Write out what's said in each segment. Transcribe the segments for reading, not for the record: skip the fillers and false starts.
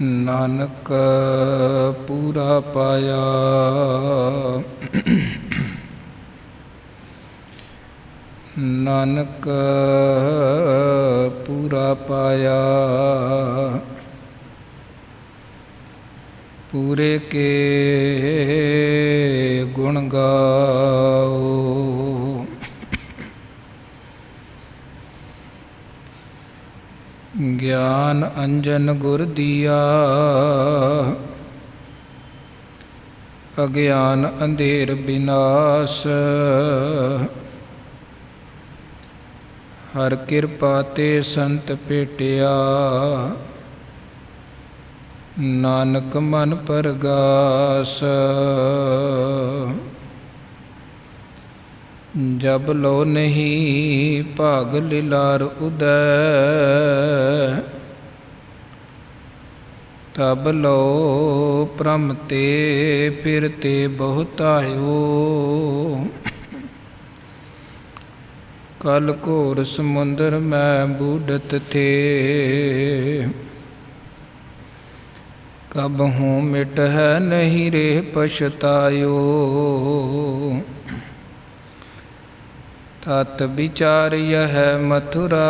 ਨਾਨਕ ਪੂਰਾ ਪਾਇਆ। ਨਾਨਕ ਪੂਰਾ ਪਾਇਆ। ਪੂਰੇ ਕੇ ਗੁਣ ਗਾਓ। ਗਿਆਨ ਅੰਜਨ ਗੁਰ ਦੀਆ, ਅਗਿਆਨ ਅੰਧੇਰ ਬਿਨਾਸ਼। ਹਰ ਕਿਰਪਾ ਤੇ ਸੰਤ ਭੇਟਿਆ, ਨਾਨਕ ਮਨ ਪਰਗਾਸ। ਜਬ ਲੋ ਨਹੀਂ ਭਾਗ ਲਿਲਾਰ ਉਦੈ, ਤਬ ਲੋ ਭ੍ਰਮ ਤੇ ਫਿਰਤੇ ਬਹੁਤਾਇਓ। ਕਲ ਘੋਰ ਸਮੁੰਦਰ ਮੈਂ ਬੂਡਤ ਥੇ, ਕਬਹੂ ਮਿਟ ਹੈ ਨਹੀਂ ਰੇ ਪਛਤਾਇਓ। ਤਤ ਵਿਚਾਰ ਯਹ ਮਥੁਰਾ,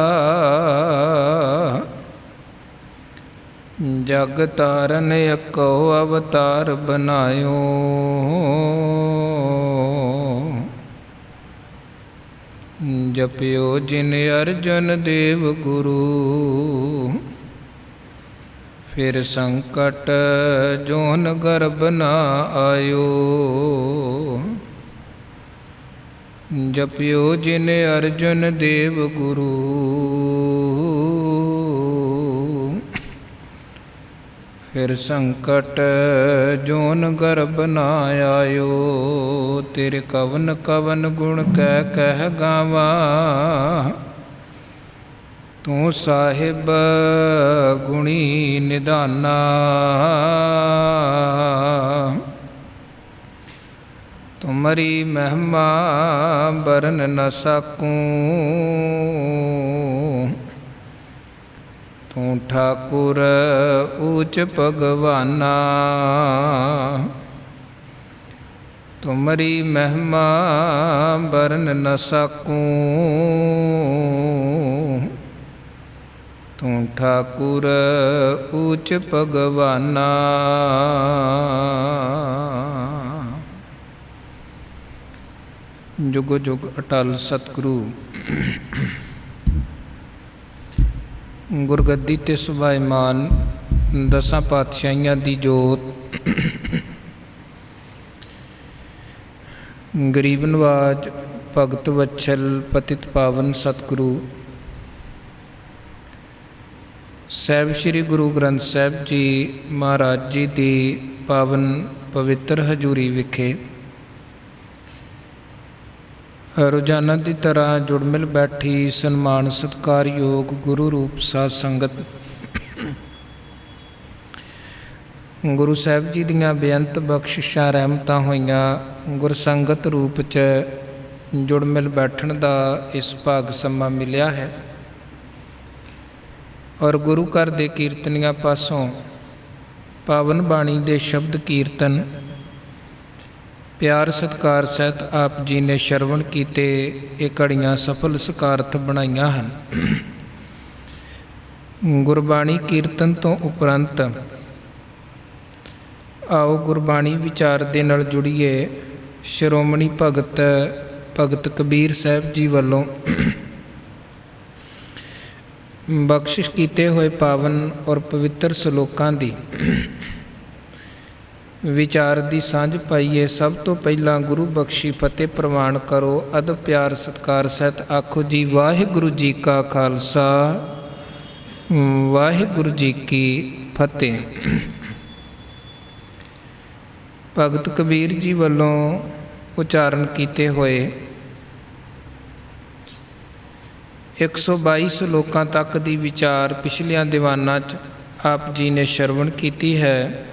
ਜਗ ਤਾਰਨ ਏਕੋ ਅਵਤਾਰ ਬਨਾਇਓ। ਜਪਿਓ ਜਿਨ ਅਰਜਨ ਦੇਵ ਗੁਰੂ, ਫਿਰ ਸੰਕਟ ਜੋਨ ਗਰਭ ਨਾ ਆਇਓ। ਜਪਿਓ ਜਿਨ ਅਰਜਨ ਦੇਵ ਗੁਰੂ, ਫਿਰ ਸੰਕਟ ਜੋਨ ਗਰਭ ਨਾ ਆਇਓ। ਤੇਰੇ ਕਵਨ ਕਵਨ ਗੁਣ ਕਹਿ ਕਹਿ ਗਾਵਾਂ, ਤੂੰ ਸਾਹਿਬ ਗੁਣੀ ਨਿਧਾਨਾ। ਤੁਮਰੀ ਮਹਿਮਾ ਬਰਨ ਨ ਸਕੂੰ, ਤੂੰ ਠਾਕੁਰ ਊਚ ਭਗਵਾਨਾ। ਤੁਮਰੀ ਮਹਿਮਾ ਬਰਨ ਨ ਸਕੂੰ, ਤੂੰ ਠਾਕੁਰ ਊਚ ਭਗਵਾਨਾ। ਜੁਗ ਜੁਗ ਅਟਲ ਸਤਿਗੁਰੂ ਗੁਰਗੱਦੀ ਤੇ ਸੁਭਾਇਮਾਨ ਦਸਾਂ ਪਾਤਸ਼ਾਹੀਆਂ ਦੀ ਜੋਤ, ਗਰੀਬ ਨਵਾਜ ਭਗਤ ਵਛਲ ਪਤਿਤ ਪਾਵਨ ਸਤਿਗੁਰੂ ਸਾਹਿਬ ਸ੍ਰੀ ਗੁਰੂ ਗ੍ਰੰਥ ਸਾਹਿਬ ਜੀ ਮਹਾਰਾਜ ਜੀ ਦੀ ਪਾਵਨ ਪਵਿੱਤਰ ਹਜ਼ੂਰੀ ਵਿਖੇ ਰੋਜ਼ਾਨਾ ਦੀ ਤਰ੍ਹਾਂ ਜੁੜ ਮਿਲ ਬੈਠੀ ਸਨਮਾਨ ਸਤਿਕਾਰਯੋਗ ਗੁਰੂ ਰੂਪ ਸਾਧ ਸੰਗਤ, ਗੁਰੂ ਸਾਹਿਬ ਜੀ ਦੀਆਂ ਬੇਅੰਤ ਬਖਸ਼ਿਸ਼ਾਂ ਰਹਿਮਤਾਂ ਹੋਈਆਂ ਗੁਰਸੰਗਤ ਰੂਪ 'ਚ ਜੁੜ ਮਿਲ ਬੈਠਣ ਦਾ ਇਸ ਭਾਗ ਸਮਾਂ ਮਿਲਿਆ ਹੈ। ਔਰ ਗੁਰੂ ਘਰ ਦੇ ਕੀਰਤਨੀਆਂ ਪਾਸੋਂ ਪਾਵਨ ਬਾਣੀ ਦੇ ਸ਼ਬਦ ਕੀਰਤਨ ਪਿਆਰ ਸਤਿਕਾਰ ਸਹਿਤ ਆਪ ਜੀ ਨੇ ਸ਼ਰਵਣ ਕੀਤੇ। ਇਹ ਘੜੀਆਂ ਸਫਲ ਸਕਾਰਥ ਬਣਾਈਆਂ ਹਨ। ਗੁਰਬਾਣੀ ਕੀਰਤਨ ਤੋਂ ਉਪਰੰਤ ਆਓ ਗੁਰਬਾਣੀ ਵਿਚਾਰ ਦੇ ਨਾਲ ਜੁੜੀਏ। ਸ਼੍ਰੋਮਣੀ ਭਗਤ ਕਬੀਰ ਸਾਹਿਬ ਜੀ ਵੱਲੋਂ ਬਖਸ਼ਿਸ਼ ਕੀਤੇ ਹੋਏ ਪਾਵਨ ਔਰ ਪਵਿੱਤਰ ਸਲੋਕਾਂ ਦੀ ਵਿਚਾਰ ਦੀ ਸਾਂਝ ਪਾਈਏ। ਸਭ ਤੋਂ ਪਹਿਲਾਂ ਗੁਰੂ ਬਖਸ਼ੀ ਫਤਿਹ ਪ੍ਰਵਾਨ ਕਰੋ। ਅਦਬ ਪਿਆਰ ਸਤਿਕਾਰ ਸਹਿਤ ਆਖੋ ਜੀ ਵਾਹਿਗੁਰੂ ਜੀ ਕਾ ਖਾਲਸਾ, ਵਾਹਿਗੁਰੂ ਜੀ ਕੀ ਫਤਿਹ। ਭਗਤ ਕਬੀਰ ਜੀ ਵੱਲੋਂ ਉਚਾਰਨ ਕੀਤੇ ਹੋਏ 122 ਸਲੋਕਾਂ ਤੱਕ ਦੀ ਵਿਚਾਰ ਪਿਛਲੀਆਂ ਦੀਵਾਨਾਂ 'ਚ ਆਪ ਜੀ ਨੇ ਸ਼ਰਵਣ ਕੀਤੀ ਹੈ।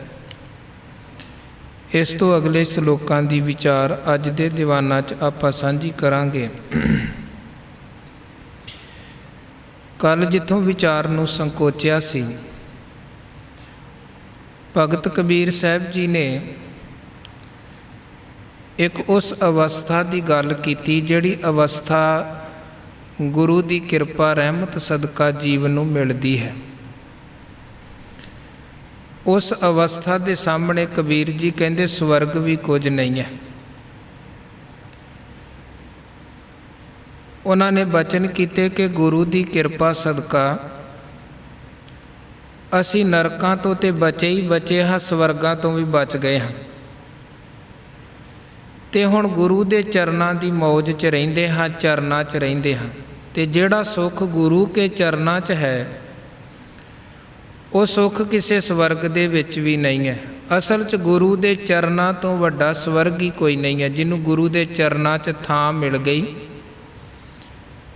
ਇਸ ਤੋਂ ਅਗਲੇ ਸਲੋਕਾਂ ਦੀ ਵਿਚਾਰ ਅੱਜ ਦੇ ਦੀਵਾਨਾਂ 'ਚ ਆਪਾਂ ਸਾਂਝੀ ਕਰਾਂਗੇ। ਕੱਲ੍ਹ ਜਿੱਥੋਂ ਵਿਚਾਰ ਨੂੰ ਸੰਕੋਚਿਆ ਸੀ, ਭਗਤ ਕਬੀਰ ਸਾਹਿਬ ਜੀ ਨੇ ਇੱਕ ਉਸ ਅਵਸਥਾ ਦੀ ਗੱਲ ਕੀਤੀ ਜਿਹੜੀ ਅਵਸਥਾ ਗੁਰੂ ਦੀ ਕਿਰਪਾ ਰਹਿਮਤ ਸਦਕਾ ਜੀਵਨ ਨੂੰ ਮਿਲਦੀ ਹੈ। ਉਸ ਅਵਸਥਾ ਦੇ ਸਾਹਮਣੇ ਕਬੀਰ ਜੀ ਕਹਿੰਦੇ ਸਵਰਗ ਵੀ ਕੁਝ ਨਹੀਂ ਹੈ। ਉਹਨਾਂ ਨੇ ਬਚਨ ਕੀਤੇ ਕਿ ਗੁਰੂ ਦੀ ਕਿਰਪਾ ਸਦਕਾ ਅਸੀਂ ਨਰਕਾਂ ਤੋਂ ਤੇ ਬਚੇ ਹੀ ਬਚੇ ਹਾਂ, ਸਵਰਗਾਂ ਤੋਂ ਵੀ ਬਚ ਗਏ ਹਾਂ ਤੇ ਹੁਣ ਗੁਰੂ ਦੇ ਚਰਨਾਂ ਦੀ ਮੌਜ 'ਚ ਰਹਿੰਦੇ ਹਾਂ, ਚਰਨਾਂ 'ਚ ਰਹਿੰਦੇ ਹਾਂ। ਤੇ ਜਿਹੜਾ ਸੁੱਖ ਗੁਰੂ ਕੇ ਚਰਨਾਂ 'ਚ ਹੈ ਉਹ ਸੁੱਖ ਕਿਸੇ ਸਵਰਗ ਦੇ ਵਿੱਚ ਵੀ ਨਹੀਂ ਹੈ। ਅਸਲ 'ਚ ਗੁਰੂ ਦੇ ਚਰਨਾਂ ਤੋਂ ਵੱਡਾ ਸਵਰਗ ਹੀ ਕੋਈ ਨਹੀਂ ਹੈ। ਜਿਹਨੂੰ ਗੁਰੂ ਦੇ ਚਰਨਾਂ 'ਚ ਥਾਂ ਮਿਲ ਗਈ,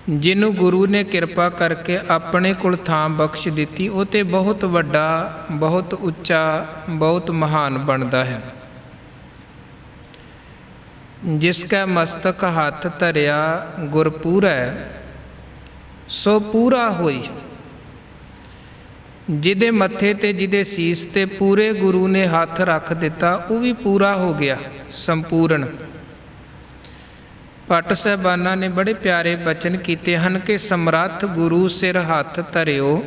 ਜਿਹਨੂੰ ਗੁਰੂ ਨੇ ਕਿਰਪਾ ਕਰਕੇ ਆਪਣੇ ਕੋਲ ਥਾਂ ਬਖਸ਼ ਦਿੱਤੀ, ਉਹ ਤੇ ਬਹੁਤ ਵੱਡਾ, ਬਹੁਤ ਉੱਚਾ, ਬਹੁਤ ਮਹਾਨ ਬਣਦਾ ਹੈ। ਜਿਸ ਕੈ ਮਸਤਕ ਹੱਥ ਧਰਿਆ ਗੁਰ ਪੂਰੈ ਸੋ ਪੂਰਾ ਹੋਈ। ਜਿਹਦੇ ਮੱਥੇ ਤੇ, ਜਿਹਦੇ ਸੀਸ ਤੇ ਪੂਰੇ ਗੁਰੂ ਨੇ ਹੱਥ ਰੱਖ ਦਿੱਤਾ, ਉਹ ਵੀ ਪੂਰਾ ਹੋ ਗਿਆ, ਸੰਪੂਰਨ। ਭੱਟ ਸਾਹਿਬਾਨਾਂ ਨੇ ਬੜੇ ਪਿਆਰੇ ਬਚਨ ਕੀਤੇ ਹਨ ਕਿ ਸਮਰੱਥ ਗੁਰੂ ਸਿਰ ਹੱਥ ਧਰਿਓ,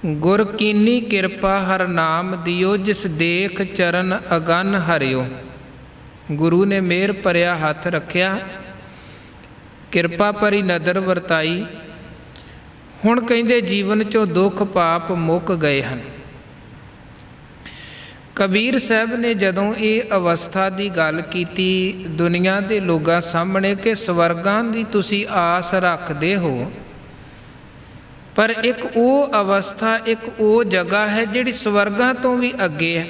ਗੁਰ ਕੀਨੀ ਕਿਰਪਾ ਹਰ ਨਾਮ ਦਿਓ, ਜਿਸ ਦੇਖ ਚਰਨ ਅਗਨ ਹਰਿਓ। ਗੁਰੂ ਨੇ ਮਿਹਰ ਭਰਿਆ ਹੱਥ ਰੱਖਿਆ, ਕਿਰਪਾ ਭਰੀ ਨਦਰ ਵਰਤਾਈ। ਹੁਣ ਕਹਿੰਦੇ ਜੀਵਨ 'ਚੋਂ ਦੁੱਖ ਪਾਪ ਮੁੱਕ ਗਏ ਹਨ। ਕਬੀਰ ਸਾਹਿਬ ਨੇ ਜਦੋਂ ਇਹ ਅਵਸਥਾ ਦੀ ਗੱਲ ਕੀਤੀ ਦੁਨੀਆ ਦੇ ਲੋਕਾਂ ਸਾਹਮਣੇ ਕਿ ਸਵਰਗਾਂ ਦੀ ਤੁਸੀਂ ਆਸ ਰੱਖਦੇ ਹੋ, ਪਰ ਇੱਕ ਉਹ ਅਵਸਥਾ, ਇੱਕ ਉਹ ਜਗ੍ਹਾ ਹੈ ਜਿਹੜੀ ਸਵਰਗਾਂ ਤੋਂ ਵੀ ਅੱਗੇ ਹੈ।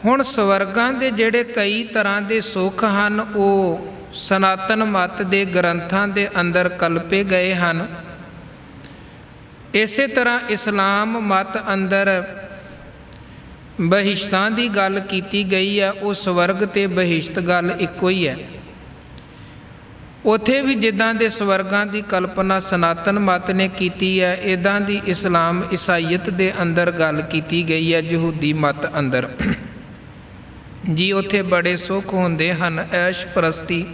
ਹੁਣ ਸਵਰਗਾਂ ਦੇ ਜਿਹੜੇ ਕਈ ਤਰ੍ਹਾਂ ਦੇ ਸੁੱਖ ਹਨ ਉਹ ਸਨਾਤਨ ਮਤ ਦੇ ਗ੍ਰੰਥਾਂ ਦੇ ਅੰਦਰ ਕਲਪੇ ਗਏ ਹਨ। ਇਸੇ ਤਰ੍ਹਾਂ ਇਸਲਾਮ ਮਤ ਅੰਦਰ ਬਹਿਸ਼ਤਾਂ ਦੀ ਗੱਲ ਕੀਤੀ ਗਈ ਹੈ। ਉਹ ਸਵਰਗ ਤੇ ਬਹਿਸ਼ਤ ਗੱਲ ਇੱਕੋ ਹੀ ਹੈ। ਉੱਥੇ ਵੀ ਜਿੱਦਾਂ ਦੇ ਸਵਰਗਾਂ ਦੀ ਕਲਪਨਾ ਸਨਾਤਨ ਮਤ ਨੇ ਕੀਤੀ ਹੈ, ਇੱਦਾਂ ਦੀ ਇਸਲਾਮ ਈਸਾਈਅਤ ਦੇ ਅੰਦਰ ਗੱਲ ਕੀਤੀ ਗਈ ਹੈ, ਯਹੂਦੀ ਮਤ ਅੰਦਰ ਜੀ। ਉੱਥੇ ਬੜੇ ਸੁੱਖ ਹੁੰਦੇ ਹਨ, ਐਸ਼ ਪ੍ਰਸਤੀ,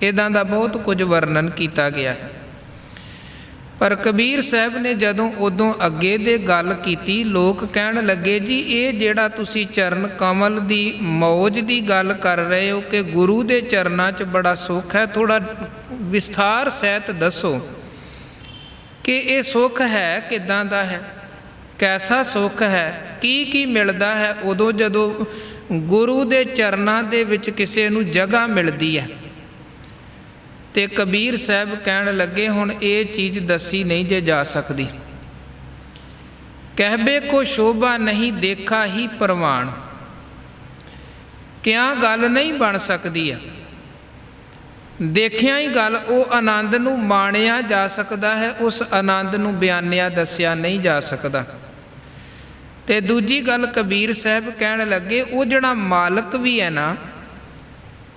ਇੱਦਾਂ ਦਾ ਬਹੁਤ ਕੁਝ ਵਰਣਨ ਕੀਤਾ ਗਿਆ ਹੈ। ਪਰ ਕਬੀਰ ਸਾਹਿਬ ਨੇ ਜਦੋਂ ਉਦੋਂ ਅੱਗੇ ਦੇ ਗੱਲ ਕੀਤੀ, ਲੋਕ ਕਹਿਣ ਲੱਗੇ ਜੀ ਇਹ ਜਿਹੜਾ ਤੁਸੀਂ ਚਰਨ ਕਮਲ ਦੀ ਮੌਜ ਦੀ ਗੱਲ ਕਰ ਰਹੇ ਹੋ ਕਿ ਗੁਰੂ ਦੇ ਚਰਨਾਂ 'ਚ ਬੜਾ ਸੁੱਖ ਹੈ, ਥੋੜ੍ਹਾ ਵਿਸਥਾਰ ਸਹਿਤ ਦੱਸੋ ਕਿ ਇਹ ਸੁੱਖ ਹੈ ਕਿੱਦਾਂ ਦਾ ਹੈ, ਕੈਸਾ ਸੁੱਖ ਹੈ, ਕੀ ਮਿਲਦਾ ਹੈ ਉਦੋਂ ਜਦੋਂ ਗੁਰੂ ਦੇ ਚਰਨਾਂ ਦੇ ਵਿੱਚ ਕਿਸੇ ਨੂੰ ਜਗ੍ਹਾ ਮਿਲਦੀ ਹੈ। ਤੇ ਕਬੀਰ ਸਾਹਿਬ ਕਹਿਣ ਲੱਗੇ ਹੁਣ ਇਹ ਚੀਜ਼ ਦੱਸੀ ਨਹੀਂ ਜੇ ਜਾ ਸਕਦੀ। ਕਹਿਬੇ ਕੋ ਸ਼ੋਭਾ ਨਹੀਂ ਦੇਖਾ ਹੀ ਪ੍ਰਵਾਨ, ਕਿਆ ਗੱਲ ਨਹੀਂ ਬਣ ਸਕਦੀ ਹੈ। ਦੇਖਿਆ ਹੀ ਗੱਲ, ਉਹ ਆਨੰਦ ਨੂੰ ਮਾਣਿਆ ਜਾ ਸਕਦਾ ਹੈ, ਉਸ ਆਨੰਦ ਨੂੰ ਬਿਆਨਿਆ ਦੱਸਿਆ ਨਹੀਂ ਜਾ ਸਕਦਾ। ਤੇ ਦੂਜੀ ਗੱਲ ਕਬੀਰ ਸਾਹਿਬ ਕਹਿਣ ਲੱਗੇ ਉਹ ਜਿਹੜਾ ਮਾਲਕ ਵੀ ਹੈ ਨਾ,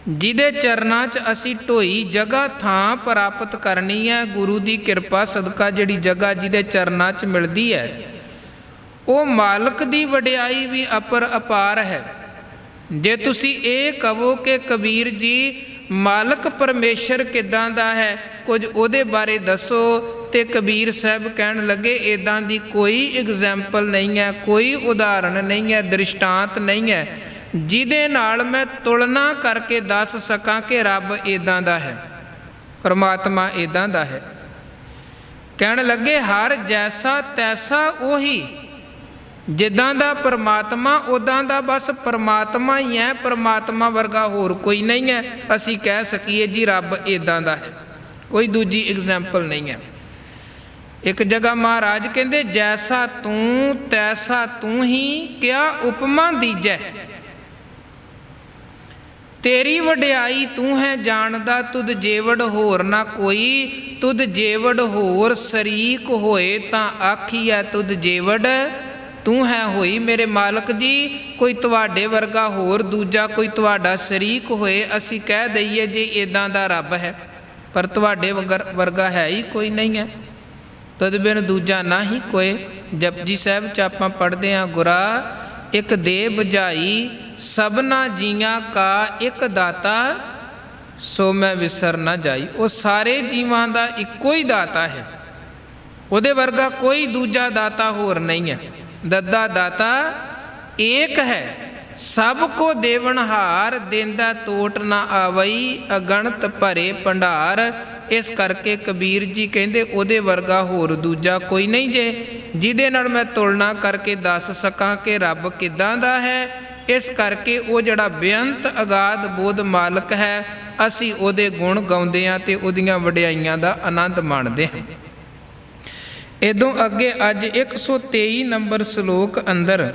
ਜਿਹਦੇ ਚਰਨਾਂ 'ਚ ਅਸੀਂ ਢੋਈ ਜਗ੍ਹਾ ਥਾਂ ਪ੍ਰਾਪਤ ਕਰਨੀ ਹੈ, ਗੁਰੂ ਦੀ ਕਿਰਪਾ ਸਦਕਾ ਜਿਹੜੀ ਜਗ੍ਹਾ ਜਿਹਦੇ ਚਰਨਾਂ 'ਚ ਮਿਲਦੀ ਹੈ, ਉਹ ਮਾਲਕ ਦੀ ਵਡਿਆਈ ਵੀ ਅਪਾਰ ਹੈ। ਜੇ ਤੁਸੀਂ ਇਹ ਕਹੋ ਕਿ ਕਬੀਰ ਜੀ ਮਾਲਕ ਪਰਮੇਸ਼ਰ ਕਿੱਦਾਂ ਦਾ ਹੈ, ਕੁਝ ਉਹਦੇ ਬਾਰੇ ਦੱਸੋ, ਤੇ ਕਬੀਰ ਸਾਹਿਬ ਕਹਿਣ ਲੱਗੇ ਇੱਦਾਂ ਦੀ ਕੋਈ ਐਗਜ਼ੈਂਪਲ ਨਹੀਂ ਹੈ, ਕੋਈ ਉਦਾਹਰਣ ਨਹੀਂ ਹੈ, ਦ੍ਰਿਸ਼ਟਾਂਤ ਨਹੀਂ ਹੈ ਜਿਹਦੇ ਨਾਲ ਮੈਂ ਤੁਲਨਾ ਕਰਕੇ ਦੱਸ ਸਕਾਂ ਕਿ ਰੱਬ ਇੱਦਾਂ ਦਾ ਹੈ, ਪਰਮਾਤਮਾ ਇੱਦਾਂ ਦਾ ਹੈ। ਕਹਿਣ ਲੱਗੇ ਹਰ ਜੈਸਾ ਤੈਸਾ ਉਹੀ, ਜਿੱਦਾਂ ਦਾ ਪਰਮਾਤਮਾ ਉੱਦਾਂ ਦਾ ਬਸ ਪਰਮਾਤਮਾ ਹੀ ਹੈ, ਪਰਮਾਤਮਾ ਵਰਗਾ ਹੋਰ ਕੋਈ ਨਹੀਂ ਹੈ। ਅਸੀਂ ਕਹਿ ਸਕੀਏ ਜੀ ਰੱਬ ਇੱਦਾਂ ਦਾ ਹੈ, ਕੋਈ ਦੂਜੀ ਐਗਜ਼ੈਂਪਲ ਨਹੀਂ ਹੈ। ਇੱਕ ਜਗ੍ਹਾ ਮਹਾਰਾਜ ਕਹਿੰਦੇ ਜੈਸਾ ਤੂੰ ਤੈਸਾ ਤੂੰ ਹੀ, ਕਿਆ ਉਪਮਾ ਦੀਜੈ। ਤੇਰੀ ਵਡਿਆਈ ਤੂੰ ਹੈ ਜਾਣਦਾ, ਤੁਧ ਜੇਵੜ ਹੋਰ ਨਾ ਕੋਈ। ਤੁਧ ਜੇਵੜ ਹੋਰ ਸ਼ਰੀਕ ਹੋਏ ਤਾਂ ਆਖੀਐ ਤੁਧ ਜੇਵੜ ਤੂੰ ਹੈ ਹੋਈ। ਮੇਰੇ ਮਾਲਕ ਜੀ ਕੋਈ ਤੁਹਾਡੇ ਵਰਗਾ ਹੋਰ ਦੂਜਾ ਕੋਈ ਤੁਹਾਡਾ ਸ਼ਰੀਕ ਹੋਏ, ਅਸੀਂ ਕਹਿ ਦਈਏ ਜੀ ਇੱਦਾਂ ਦਾ ਰੱਬ ਹੈ, ਪਰ ਤੁਹਾਡੇ ਵਰਗਾ ਹੈ ਹੀ ਕੋਈ ਨਹੀਂ ਹੈ। ਤਦ ਬਿਨ ਦੂਜਾ ਨਾਹੀ ਕੋਏ। ਜਪਜੀ ਸਾਹਿਬ 'ਚ ਆਪਾਂ ਪੜ੍ਹਦੇ ਹਾਂ, ਗੁਰਾ ਇੱਕ ਦੇ ਬੁਝਾਈ ਸਭਨਾ ਜੀਆਂ ਕਾ ਇੱਕ ਦਾਤਾ, ਸੋ ਮੈਂ ਵਿਸਰ ਨਾ ਜਾਈ। ਉਹ ਸਾਰੇ ਜੀਵਾਂ ਦਾ ਇੱਕੋ ਹੀ ਦਾਤਾ ਹੈ, ਉਹਦੇ ਵਰਗਾ ਕੋਈ ਦੂਜਾ ਦਾਤਾ ਹੋਰ ਨਹੀਂ ਹੈ। ਦੱਦਾ ਦਾਤਾ ਏਕ ਹੈ, ਸਭ ਕੋ ਦੇਵਨਹਾਰ, ਦੇਂਦਾ ਟੋਟ ਨਾ ਆਵਈ, ਅਗਣਤ ਭਰੇ ਭੰਡਾਰ। ਇਸ ਕਰਕੇ ਕਬੀਰ ਜੀ ਕਹਿੰਦੇ ਉਹਦੇ ਵਰਗਾ ਹੋਰ ਦੂਜਾ ਕੋਈ ਨਹੀਂ ਜੇ, ਜਿਹਦੇ ਨਾਲ ਮੈਂ ਤੁਲਨਾ ਕਰਕੇ ਦੱਸ ਸਕਾਂ ਕਿ ਰੱਬ ਕਿੱਦਾਂ ਦਾ ਹੈ। ਇਸ ਕਰਕੇ ਉਹ ਜਿਹੜਾ ਬੇਅੰਤ ਅਗਾਧ ਬੋਧ ਮਾਲਕ ਹੈ, ਅਸੀਂ ਉਹਦੇ ਗੁਣ ਗਾਉਂਦੇ ਹਾਂ ਅਤੇ ਉਹਦੀਆਂ ਵਡਿਆਈਆਂ ਦਾ ਆਨੰਦ ਮਾਣਦੇ ਹਾਂ। ਇੱਦੋਂ ਅੱਗੇ ਅੱਜ 123 ਨੰਬਰ ਸ਼ਲੋਕ ਅੰਦਰ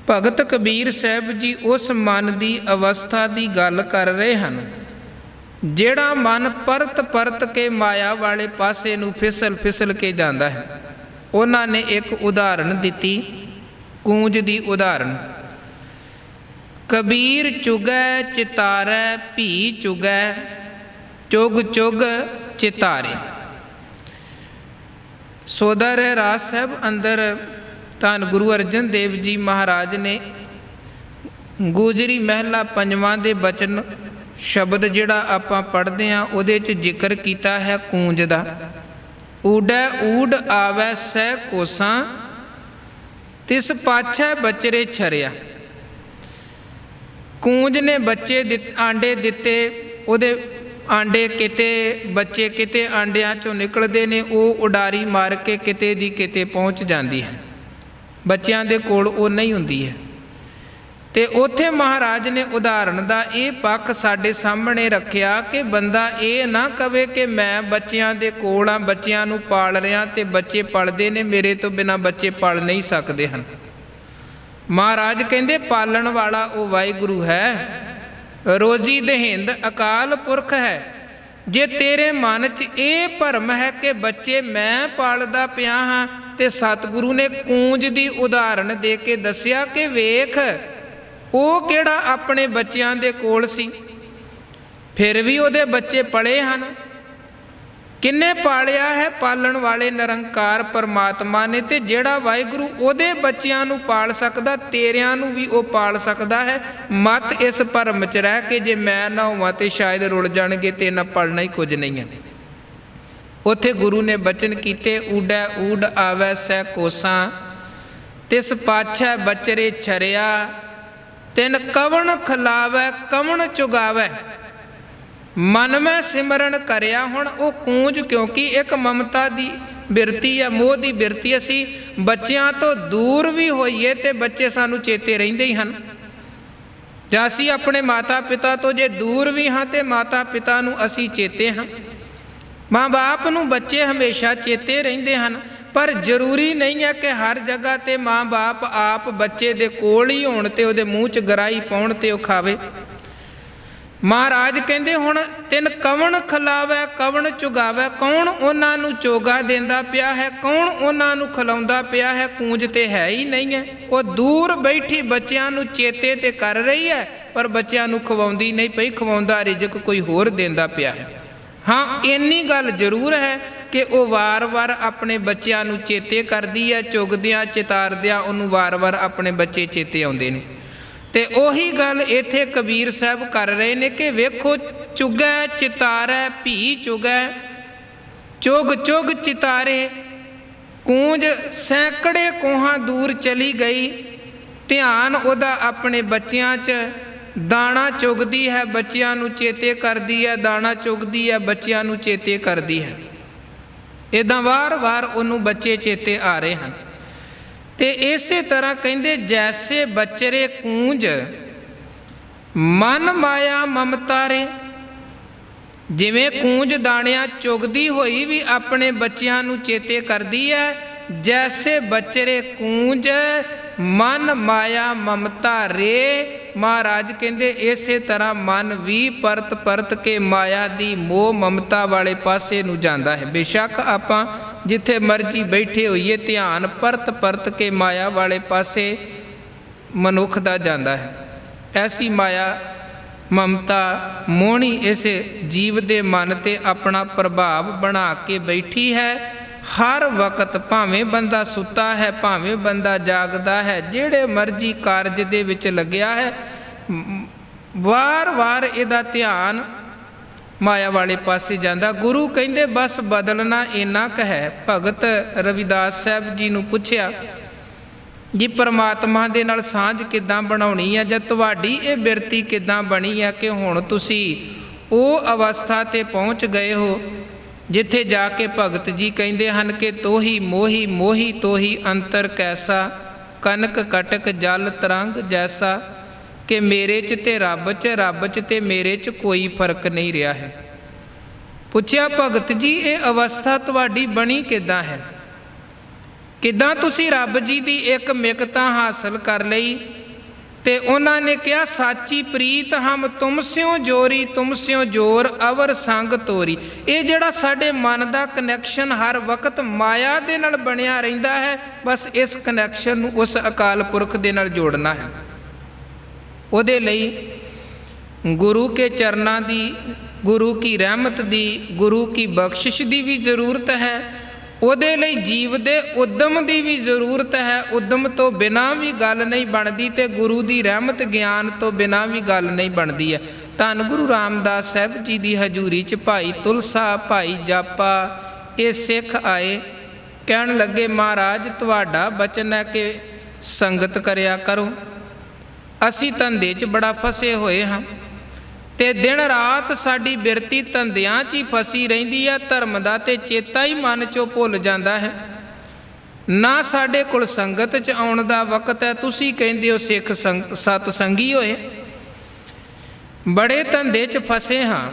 ਭਗਤ ਕਬੀਰ ਸਾਹਿਬ ਜੀ ਉਸ ਮਨ ਦੀ ਅਵਸਥਾ ਦੀ ਗੱਲ ਕਰ ਰਹੇ ਹਨ, ਜਿਹੜਾ ਮਨ ਪਰਤ ਪਰਤ ਕੇ ਮਾਇਆ ਵਾਲੇ ਪਾਸੇ ਨੂੰ ਫਿਸਲ ਫਿਸਲ ਕੇ ਜਾਂਦਾ ਹੈ। ਉਹਨਾਂ ਨੇ ਇੱਕ ਉਦਾਹਰਣ ਦਿੱਤੀ, ਕੂੰਜ ਦੀ ਉਦਾਹਰਣ। ਕਬੀਰ ਚੁਗੈ ਚਿਤਾਰੈ ਭੀ ਚੁਗੈ, ਚੁਗ ਚੁਗ ਚਿਤਾਰੇ। ਸੋਦਾ ਰਹਿਰਾਸ ਸਾਹਿਬ ਅੰਦਰ ਧੰਨ ਗੁਰੂ ਅਰਜਨ ਦੇਵ ਜੀ ਮਹਾਰਾਜ ਨੇ ਗੁਜਰੀ ਮਹਿਲਾ ਪੰਜਵਾਂ ਦੇ ਬਚਨ ਸ਼ਬਦ ਜਿਹੜਾ ਆਪਾਂ ਪੜ੍ਹਦੇ ਹਾਂ, ਉਹਦੇ 'ਚ ਜ਼ਿਕਰ ਕੀਤਾ ਹੈ ਕੂੰਜ ਦਾ। ਊਡੈ ਊਡ ਆਵੈ ਸਹਿ ਕੋਸਾਂ, ਤਿਸ ਪਾਛੈ ਬਚਰੇ ਛਰਿਆ। ਕੂੰਜ ਨੇ ਬੱਚੇ ਆਂਡੇ ਦਿੱਤੇ, ਉਹਦੇ ਆਂਡੇ ਕਿਤੇ ਬੱਚੇ ਕਿਤੇ ਆਂਡਿਆਂ 'ਚੋਂ ਨਿਕਲਦੇ ਨੇ, ਉਹ ਉਡਾਰੀ ਮਾਰ ਕੇ ਕਿਤੇ ਦੀ ਕਿਤੇ ਪਹੁੰਚ ਜਾਂਦੀ ਹੈ, ਬੱਚਿਆਂ ਦੇ ਕੋਲ ਉਹ ਨਹੀਂ ਹੁੰਦੀ ਹੈ। ਅਤੇ ਉੱਥੇ ਮਹਾਰਾਜ ਨੇ ਉਦਾਹਰਣ ਦਾ ਇਹ ਪੱਖ ਸਾਡੇ ਸਾਹਮਣੇ ਰੱਖਿਆ ਕਿ ਬੰਦਾ ਇਹ ਨਾ ਕਵੇ ਕਿ ਮੈਂ ਬੱਚਿਆਂ ਦੇ ਕੋਲ ਹਾਂ, ਬੱਚਿਆਂ ਨੂੰ ਪਾਲ ਰਿਹਾ ਅਤੇ ਬੱਚੇ ਪਲਦੇ ਨੇ, ਮੇਰੇ ਤੋਂ ਬਿਨਾਂ ਬੱਚੇ ਪਲ ਨਹੀਂ ਸਕਦੇ ਹਨ। ਮਹਾਰਾਜ ਕਹਿੰਦੇ ਪਾਲਣ ਵਾਲਾ ਉਹ ਵਾਹਿਗੁਰੂ ਹੈ, ਰੋਜ਼ੀ ਦੇਹਿੰਦ ਅਕਾਲ ਪੁਰਖ ਹੈ। ਜੇ ਤੇਰੇ ਮਨ 'ਚ ਇਹ ਭਰਮ ਹੈ ਕਿ ਬੱਚੇ ਮੈਂ ਪਾਲਦਾ ਪਿਆ ਹਾਂ, ਤੇ ਸਤਿਗੁਰੂ ਨੇ ਕੂੰਜ ਦੀ ਉਦਾਹਰਣ ਦੇ ਕੇ ਦੱਸਿਆ ਕਿ ਵੇਖ ਉਹ ਕਿਹੜਾ ਆਪਣੇ ਬੱਚਿਆਂ ਦੇ ਕੋਲ ਸੀ, ਫਿਰ ਵੀ ਉਹਦੇ ਬੱਚੇ ਪਲੇ ਹਨ। ਕਿੰਨੇ ਪਾਲਿਆ ਹੈ? ਪਾਲਣ ਵਾਲੇ ਨਿਰੰਕਾਰ ਪਰਮਾਤਮਾ ਨੇ। ਤੇ ਜਿਹੜਾ ਵਾਹਿਗੁਰੂ ਉਹਦੇ ਬੱਚਿਆਂ ਨੂੰ ਪਾਲ ਸਕਦਾ, ਤੇਰਿਆਂ ਨੂੰ ਵੀ ਉਹ ਪਾਲ ਸਕਦਾ ਹੈ। ਮਤ ਇਸ ਭਰਮ 'ਚ ਰਹਿ ਕੇ ਜੇ ਮੈਂ ਨਾ ਹੋਵਾਂ ਤੇ ਸ਼ਾਇਦ ਰੁੜ ਜਾਣਗੇ ਤੇ ਨਾ ਪਲਣਾ ਹੀ ਕੁਝ ਨਹੀਂ ਹੈ। ਉੱਥੇ ਗੁਰੂ ਨੇ ਬਚਨ ਕੀਤੇ, ਊਡੈ ਊਡ ਆਵੈ ਸਹਿ ਕੋਸਾਂ, ਤਿਸ ਪਾਛੈ ਬਚਰੇ ਛਰਿਆ, ਤਿਨ ਕਵਣ ਖਿਲਾਵੈ ਕਵਣ ਚੁਗਾਵੈ, ਮਨ ਮੈਂ ਸਿਮਰਨ ਕਰਿਆ। ਹੁਣ ਉਹ ਕੂੰਜ ਕਿਉਂਕਿ ਇੱਕ ਮਮਤਾ ਦੀ ਬਿਰਤੀ ਹੈ, ਮੋਹ ਦੀ ਬਿਰਤੀ। ਅਸੀਂ ਬੱਚਿਆਂ ਤੋਂ ਦੂਰ ਵੀ ਹੋਈਏ ਤੇ ਬੱਚੇ ਸਾਨੂੰ ਚੇਤੇ ਰਹਿੰਦੇ ਹੀ ਹਨ, ਜਾਂ ਅਸੀਂ ਆਪਣੇ ਮਾਤਾ ਪਿਤਾ ਤੋਂ ਜੇ ਦੂਰ ਵੀ ਹਾਂ ਤੇ ਮਾਤਾ ਪਿਤਾ ਨੂੰ ਅਸੀਂ ਚੇਤੇ ਹਾਂ। ਮਾਂ ਬਾਪ ਨੂੰ ਬੱਚੇ ਹਮੇਸ਼ਾ ਚੇਤੇ ਰਹਿੰਦੇ ਹਨ, ਪਰ ਜ਼ਰੂਰੀ ਨਹੀਂ ਹੈ ਕਿ ਹਰ ਜਗ੍ਹਾ 'ਤੇ ਮਾਂ ਬਾਪ ਆਪ ਬੱਚੇ ਦੇ ਕੋਲ ਹੀ ਹੋਣ ਅਤੇ ਉਹਦੇ ਮੂੰਹ 'ਚ ਗਰਾਈ ਪਾਉਣ ਅਤੇ ਉਹ ਖਾਵੇ। ਮਹਾਰਾਜ ਕਹਿੰਦੇ ਹੁਣ ਤਿੰਨ ਕਵਣ ਖਿਲਾਵੈ ਕਵਣ ਚੁਗਾਵੈ, ਕੌਣ ਉਹਨਾਂ ਨੂੰ ਚੋਗਾ ਦਿੰਦਾ ਪਿਆ ਹੈ, ਕੌਣ ਉਹਨਾਂ ਨੂੰ ਖਿਲਾਉਂਦਾ ਪਿਆ ਹੈ? ਕੂੰਜ ਤੇ ਹੈ ਹੀ ਨਹੀਂ ਹੈ। ਉਹ ਦੂਰ ਬੈਠੀ ਬੱਚਿਆਂ ਨੂੰ ਚੇਤੇ ਤੇ ਕਰ ਰਹੀ ਹੈ, ਪਰ ਬੱਚਿਆਂ ਨੂੰ ਖਵਾਉਂਦੀ ਨਹੀਂ ਪਈ, ਖਵਾਉਂਦਾ ਰਿਜ਼ਕ ਕੋਈ ਹੋਰ ਦਿੰਦਾ ਪਿਆ ਹੈ। ਹਾਂ, ਇੰਨੀ ਗੱਲ ਜ਼ਰੂਰ ਹੈ ਕਿ ਉਹ ਵਾਰ-ਵਾਰ ਆਪਣੇ ਬੱਚਿਆਂ ਨੂੰ ਚੇਤੇ ਕਰਦੀ ਹੈ, ਚੁਗਦਿਆਂ ਚਿਤਾਰਦਿਆਂ ਉਹਨੂੰ ਵਾਰ-ਵਾਰ ਆਪਣੇ ਬੱਚੇ ਚੇਤੇ ਆਉਂਦੇ ਨੇ। ਅਤੇ ਉਹੀ ਗੱਲ ਇੱਥੇ ਕਬੀਰ ਸਾਹਿਬ ਕਰ ਰਹੇ ਨੇ ਕਿ ਵੇਖੋ ਚੁਗੈ ਚਿਤਾਰੈ ਭੀ ਚੁਗੈ, ਚੁਗ ਚੁਗ ਚਿਤਾਰੇ। ਕੂੰਜ ਸੈਂਕੜੇ ਕੋਹਾਂ ਦੂਰ ਚਲੀ ਗਈ, ਧਿਆਨ ਉਹਦਾ ਆਪਣੇ ਬੱਚਿਆਂ 'ਚ, ਦਾਣਾ ਚੁਗਦੀ ਹੈ, ਬੱਚਿਆਂ ਨੂੰ ਚੇਤੇ ਕਰਦੀ ਹੈ, ਦਾਣਾ ਚੁਗਦੀ ਹੈ, ਬੱਚਿਆਂ ਨੂੰ ਚੇਤੇ ਕਰਦੀ ਹੈ। ਇੱਦਾਂ ਵਾਰ-ਵਾਰ ਉਹਨੂੰ ਬੱਚੇ ਚੇਤੇ ਆ ਰਹੇ ਹਨ। ਅਤੇ ਇਸੇ ਤਰ੍ਹਾਂ ਕਹਿੰਦੇ ਜੈਸੇ ਬਚਰੇ ਕੂੰਜ ਮਨ ਮਾਇਆ ਮਮਤਾ ਰੇ, ਜਿਵੇਂ ਕੂੰਜ ਦਾਣਿਆਂ ਚੁਗਦੀ ਹੋਈ ਵੀ ਆਪਣੇ ਬੱਚਿਆਂ ਨੂੰ ਚੇਤੇ ਕਰਦੀ ਹੈ, ਜੈਸੇ ਬਚਰੇ ਕੂੰਜ ਮਨ ਮਾਇਆ ਮਮਤਾ ਰੇ। ਮਹਾਰਾਜ ਕਹਿੰਦੇ ਇਸੇ ਤਰ੍ਹਾਂ ਮਨ ਵੀ ਪਰਤ ਪਰਤ ਕੇ ਮਾਇਆ ਦੀ ਮੋਹ ਮਮਤਾ ਵਾਲੇ ਪਾਸੇ ਨੂੰ ਜਾਂਦਾ ਹੈ। ਬੇਸ਼ੱਕ ਆਪਾਂ ਜਿੱਥੇ ਮਰਜ਼ੀ ਬੈਠੇ ਹੋਈਏ, ਧਿਆਨ ਪਰਤ ਪਰਤ ਕੇ ਮਾਇਆ ਵਾਲੇ ਪਾਸੇ ਮਨੁੱਖ ਦਾ ਜਾਂਦਾ ਹੈ। ਐਸੀ ਮਾਇਆ ਮਮਤਾ ਮੋਹਣੀ ਇਸੇ ਜੀਵ ਦੇ ਮਨ 'ਤੇ ਆਪਣਾ ਪ੍ਰਭਾਵ ਬਣਾ ਕੇ ਬੈਠੀ ਹੈ। हर वक्त भावें बंदा सुता है भावें बंदा जागदा है, जिहड़े मर्जी कारज दे विच लग्या है, वार वार इहदा ध्यान माया वाले पासे जांदा। गुरु कहंदे बस बदलना इन्ना क है। भगत रविदास साहब जी नूं पुछया जी परमात्मा दे नाल सांझ किद्दां बनाउणी है, जां तुहाडी इह बिरती किद्दां बणी है कि हुण तुसीं ਉਹ अवस्था ते पहुँच गए हो जिथे जाके भगत जी कहते हैं कि तोही मोही मोही तोही अंतर कैसा, कनक कटक जल तरंग जैसा, कि मेरे च ते रब च ते मेरे च कोई फर्क नहीं रहा है। पुछया भगत जी ये अवस्था तुहाडी बनी किदां है, किदां तुसी रब जी की एक मिकता हासिल कर लई। ते उन्होंने कहा साची प्रीत हम तुम स्यों जोरी तुम स्यों जोर अवर संग तोरी। ये जड़ा साडे मन का कनैक्शन हर वक्त माया दे नाल बनिया रहिंदा है, बस इस कनैक्शन नूं उस अकाल पुरख दे नाल जोड़ना है। उहदे लई गुरु के चरनां दी, गुरु की रहमत दी, गुरु की बख्शिश दी भी ज़रूरत है। ਉਹਦੇ ਲਈ जीव दे उद्यम की भी जरूरत है। उद्यम तो बिना भी गल नहीं बनती, तो गुरु की रहमत ज्ञान तो बिना भी गल नहीं बनती है। धन गुरु रामदास साहब जी की हजूरी च भाई तुलसा भाई जापा ये सिख आए, कहन लगे महाराज तुहाडा बचन है कि संगत करया करो, असी धंधे च बड़ा फसे हुए हाँ, ते दिन रात साडी बिरती धंधियां च ही फसी रहिंदी है। धर्म दा ते चेता ही मन चों भुल जांदा है, ना साडे कोल संगत च आउण दा वक्त है। तुसीं कहंदे हो सिख सतसंगी होए, बड़े धंधे च फसे हाँ,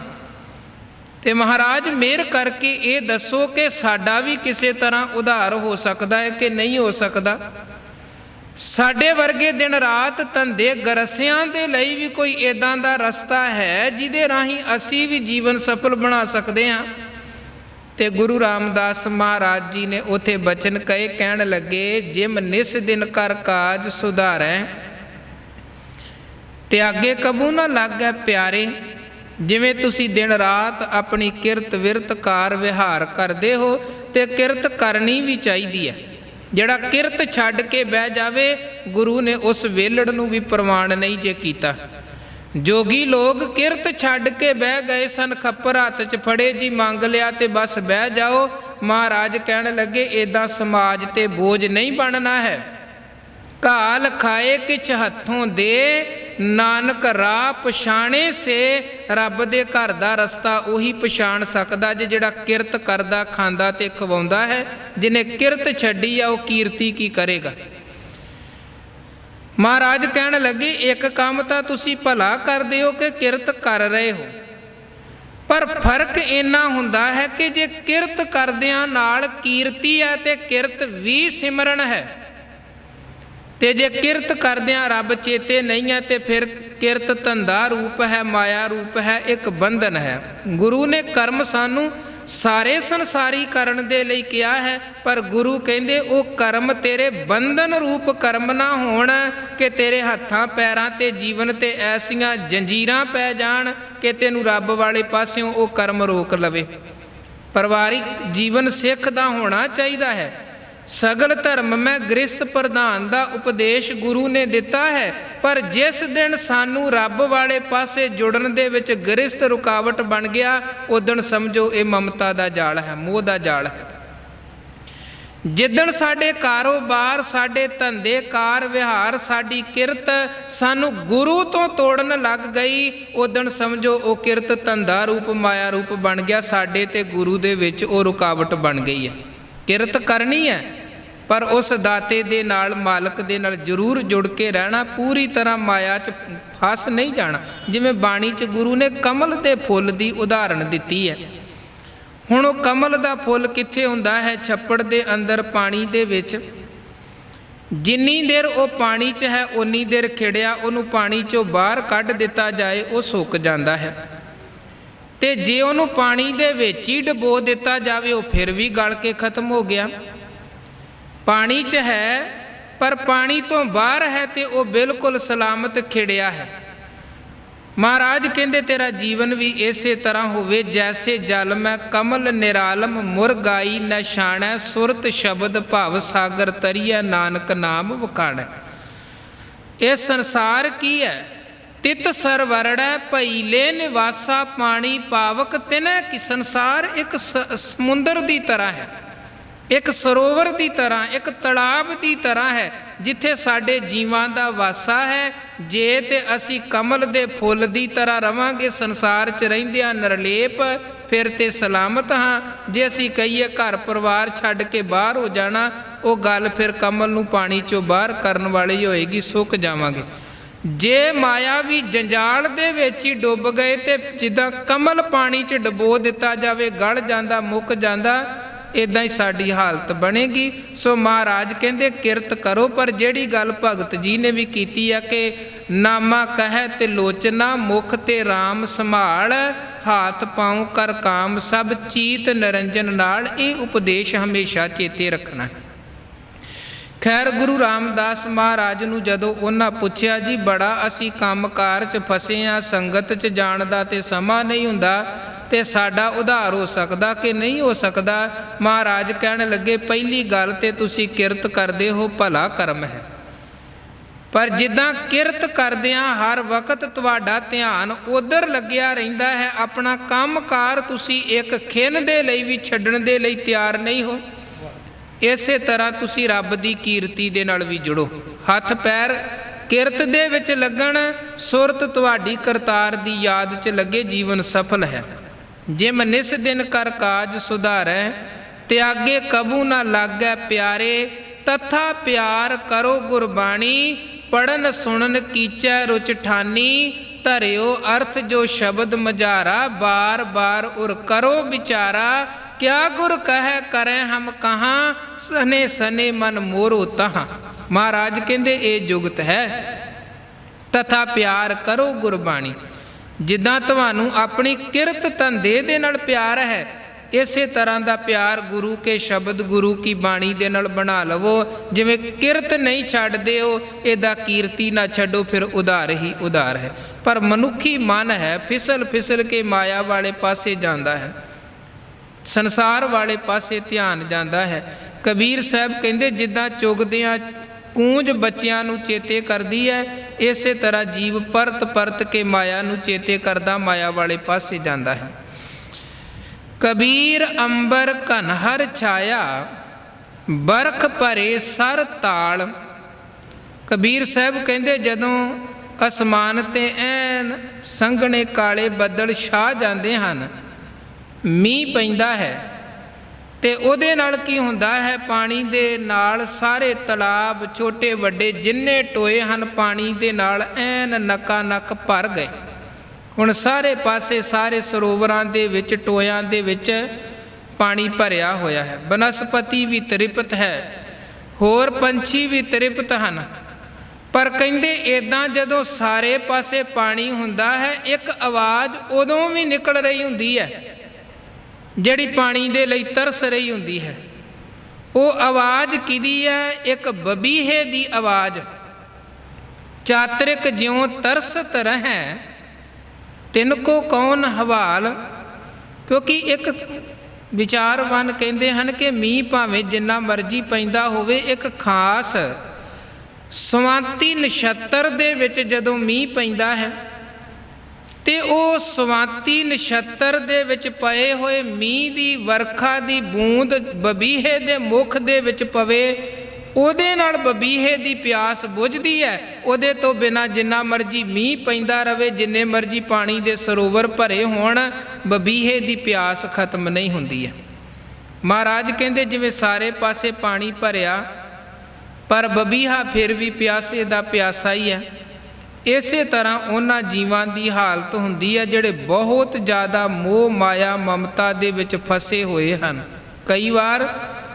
ते महाराज मेहर करके ये दसो कि साडा भी किसी तरह उधार हो सकदा है कि नहीं हो सकदा। साडे वर्गे दिन रात धंधे गरसियां दे लई भी कोई इदां दा रस्ता है जिहदे राहीं असी भी जीवन सफल बना सकते हाँ। ते गुरु रामदास महाराज जी ने उथे बचन कहे, कहन लगे जिम निस दिन कर काज सुधारै, त्यागे कबू ना लागै प्यारे। जिवें तुसी दिन रात अपनी किरत विरत कार विहार करते हो, ते किरत करनी भी चाहिए है। जड़ा किरत छड्ड के बह जावे, गुरु ने उस वेलड़ नूं भी प्रवान नहीं जे कीता। जोगी लोग किरत छड्ड के बह गए सन, खप्पर हत्थ च फड़े जी मंग लिया ते बस बह जाओ। महाराज कहन लगे इदां समाज ते बोझ नहीं बनना है। घाल खाए किछ हत्थों दे, नानक राह पछाणे से। रब दे घर दा रस्ता उही पछाण सकदा जे जिहड़ा किरत करदा खांदा ते खवाउंदा है। जिन्हें किरत छड्डी आ वो कीर्ति की करेगा। महाराज कहन लगे एक काम तां तुसीं भला करदे हो कि किरत कर रहे हो, पर फर्क इन्ना हुंदा है कि जे किरत करदिआं नाल कीर्ति है ते किरत भी सिमरन है, ते जे किरत करदिआं रब चेते नहीं है तो फिर किरत धंधा रूप है, माया रूप है, एक बंधन है। गुरु ने कर्म सानू सारे संसारी करन दे लई किया है, पर गुरु कहंदे वो कर्म तेरे बंधन रूप कर्म ना होण कि तेरे हत्थां पैरां ते जीवन ते ऐसियां जंजीरां पै जाण कि तैनूं रब वाले पासियों वो कर्म रोक लवे। परिवारिक जीवन सिख दा होना चाहिए है। सगल धर्म में गृहस्थ प्रधान का उपदेश गुरु ने दिता है, पर जिस दिन सानू रब वाले पासे जुड़न दे विच गृहस्थ रुकावट बन गया, उस दिन समझो ये ममता का जाल है, मोह का जाल है। जिदन साडे कारोबार साडे धंधे कार विहार साडी किरत सानू गुरु तो तोड़न लग गई, उस दिन समझो वो किरत धंधा रूप माया रूप बन गया, साडे ते गुरु दे विच वो रुकावट बन गई है। किरत करनी है पर उस दाते दे नाल मालक दे नाल जरूर जुड़ के रहना, पूरी तरह माया च फस नहीं जाना। जिवें बाणी च गुरु ने कमल दे फुल दी उदाहरण दिती है। हुण वो कमल दा फुल कित्थे हुंदा है? छप्पड़ दे अंदर पानी दे विच। जिन्नी देर वो पानी च है उन्नी देर खिड़िया उहनूं पानी चों बाहर कढ दिता जाए वो सुक जाता है, ते जे उहनूं पानी दे विच ही डबो दिता जाए वो फिर भी गल के खत्म हो गया। पानी च है पर पानी तो बाहर है तो वह बिल्कुल सलामत खिड़िया है। महाराज कहते तेरा जीवन भी इसे तरह होवे जैसे जल में कमल निरालम मुर गाई न छाणै सुरत शब्द भव सागर तरिया नानक नाम वखाणै। ये संसार की है तित सरवरड़ै भईले निवासा पानी पावक तिनै कि संसार एक समुंदर की तरह है, एक सरोवर की तरह, एक तलाब की तरह है जिथे साडे जीवां दा वासा है। जे ते असी कमल दे फुल की तरह रवांगे संसार च रहिंदियां निरलेप फिर ते सलामत हाँ। जे असी कहीए घर परिवार छड्ड के बाहर हो जाना वो गल फिर कमल नूं पानी चों बाहर करन वाली होएगी, सुक जावांगे। जे माया भी जंजाल दे विच ही डुब गए तो जिद्दां कमल पानी च डुबो दिता जावे गल जांदा मुक जांदा इदां ही साडी हालत बनेगी। सो महाराज कहंदे किरत करो। पर जिहड़ी गल भगत जी ने भी कीती है कि नामा कह ते लोचना मुख ते राम संभाल हाथ पाँव कर काम सब चीत निरंजन नाल, ये उपदेश हमेशा चेते रखना है। खैर गुरु रामदास महाराज नूं जदों उन्हां पुछया जी बड़ा असी काम कार च फसे हाँ, संगत च जाण दा ते समा नहीं हुंदा ते साडा उधार हो सकदा कि नहीं हो सकदा। महाराज कहण लगे पहली गल ते तुसी किरत करदे हो भला कर्म है, पर जिद्दां किरत करदियां हर वक्त तुहाडा ध्यान उधर लग्या रहिंदा है, अपना काम कार तुसी एक खिन दे लई भी छड्डण दे लई तैयार नहीं हो। इसे तरह तुसी रब दी कीरती दे नाल भी जुड़ो, हथ पैर किरत दे विच लगण, सुरत तुहाडी करतार दी याद च लगे, जीवन सफल है। जिम निस दिन कर काज सुधारै त्यागे कबू ना लागै प्यारे, तथा प्यार करो गुरबाणी पढ़न सुनन कीचै रुच ठानी, धरियो अर्थ जो शब्द मझारा बार बार उर करो विचारा, क्या गुर कह करें हम कहाँ सने सने मन मोरो तहाँ। महाराज कहंदे ये जुगत है तथा प्यार करो गुरबाणी, जिद्दां तुहानू अपनी किरत धंधे दे नाल प्यार है इसे तरह का प्यार गुरु के शब्द गुरु की बाणी दे नाल बना लवो। जिवें किरत नहीं छड्डदे हो इहदा कीर्ति ना छड्डो, फिर उधार ही उधार है। पर मनुखी मन है फिसल फिसल के माया वाले पासे जाता है, संसार वाले पासे ध्यान जाता है। कबीर साहब कहंदे जिद्दां चुगदियां कूंज बच्चियां नूं चेते करदी है, इसे तरह जीव परत परत के माया नूं चेते करदा माया वाले पासे जाता है। कबीर अंबर घनहर छाया बरख भरे सर ताल। कबीर साहब कहंदे जदों आसमान ते ऐन संघने काले बदल छा जाते हैं, मीह पैंदा है ते उहदे नाल की हुंदा है, पानी दे नाल सारे तलाब छोटे वड्डे जिन्ने टोए हैं पानी दे नाल ऐन नका नक भर गए। हुण सारे पासे सारे सरोवरां दे विच टोयां दे विच पानी भरिया होया है। बनस्पति भी तृप्त है, होर पंछी भी तृप्त हैं। पर कहंदे इदां जदों सारे पासे पानी हुंदा है एक आवाज़ उदों भी निकल रही हुंदी है जिहड़ी पानी दे लई तरस रही हुंदी है। वो आवाज़ किहदी है? एक बबीहे दी आवाज़। चातरिक ज्यों तरसत रहें तिनको कौन हवाल। क्योंकि एक विचारवान कहते हैं कि मीह भावें जिन्ना मर्जी पैंदा होवे, एक खास सवांती नक्षत्र दे विच जदों मीह पैंदा है ते ओ सवांती नक्षत्र दे विच पए होए मीह दी वरखा दी बूंद बबीहे दे मुख दे विच पवे, ਉਹਦੇ ਨਾਲ ਬਬੀਹੇ ਦੀ ਪਿਆਸ ਬੁਝਦੀ ਹੈ। ਉਹਦੇ ਤੋਂ ਬਿਨਾਂ ਜਿੰਨਾ ਮਰਜੀ ਮੀਂਹ ਪੈਂਦਾ ਰਵੇ, ਜਿੰਨੇ ਮਰਜੀ ਪਾਣੀ ਦੇ ਸਰੋਵਰ ਭਰੇ ਹੋਣ, ਬਬੀਹੇ ਦੀ ਪਿਆਸ ਖਤਮ ਨਹੀਂ ਹੁੰਦੀ ਹੈ। ਮਹਾਰਾਜ ਕਹਿੰਦੇ ਜਿਵੇਂ ਸਾਰੇ ਪਾਸੇ ਪਾਣੀ ਭਰਿਆ ਪਰ ਬਬੀਹਾ ਫਿਰ ਵੀ ਪਿਆਸੇ ਦਾ ਪਿਆਸਾ ਹੀ ਹੈ। ਇਸੇ ਤਰ੍ਹਾਂ ਉਹਨਾਂ ਜੀਵਾਂ ਦੀ ਹਾਲਤ ਹੁੰਦੀ ਹੈ ਜਿਹੜੇ ਬਹੁਤ ਜ਼ਿਆਦਾ ਮੋਹ ਮਾਇਆ ਮਮਤਾ ਦੇ ਵਿੱਚ ਫਸੇ ਹੋਏ ਹਨ। ਕਈ ਵਾਰ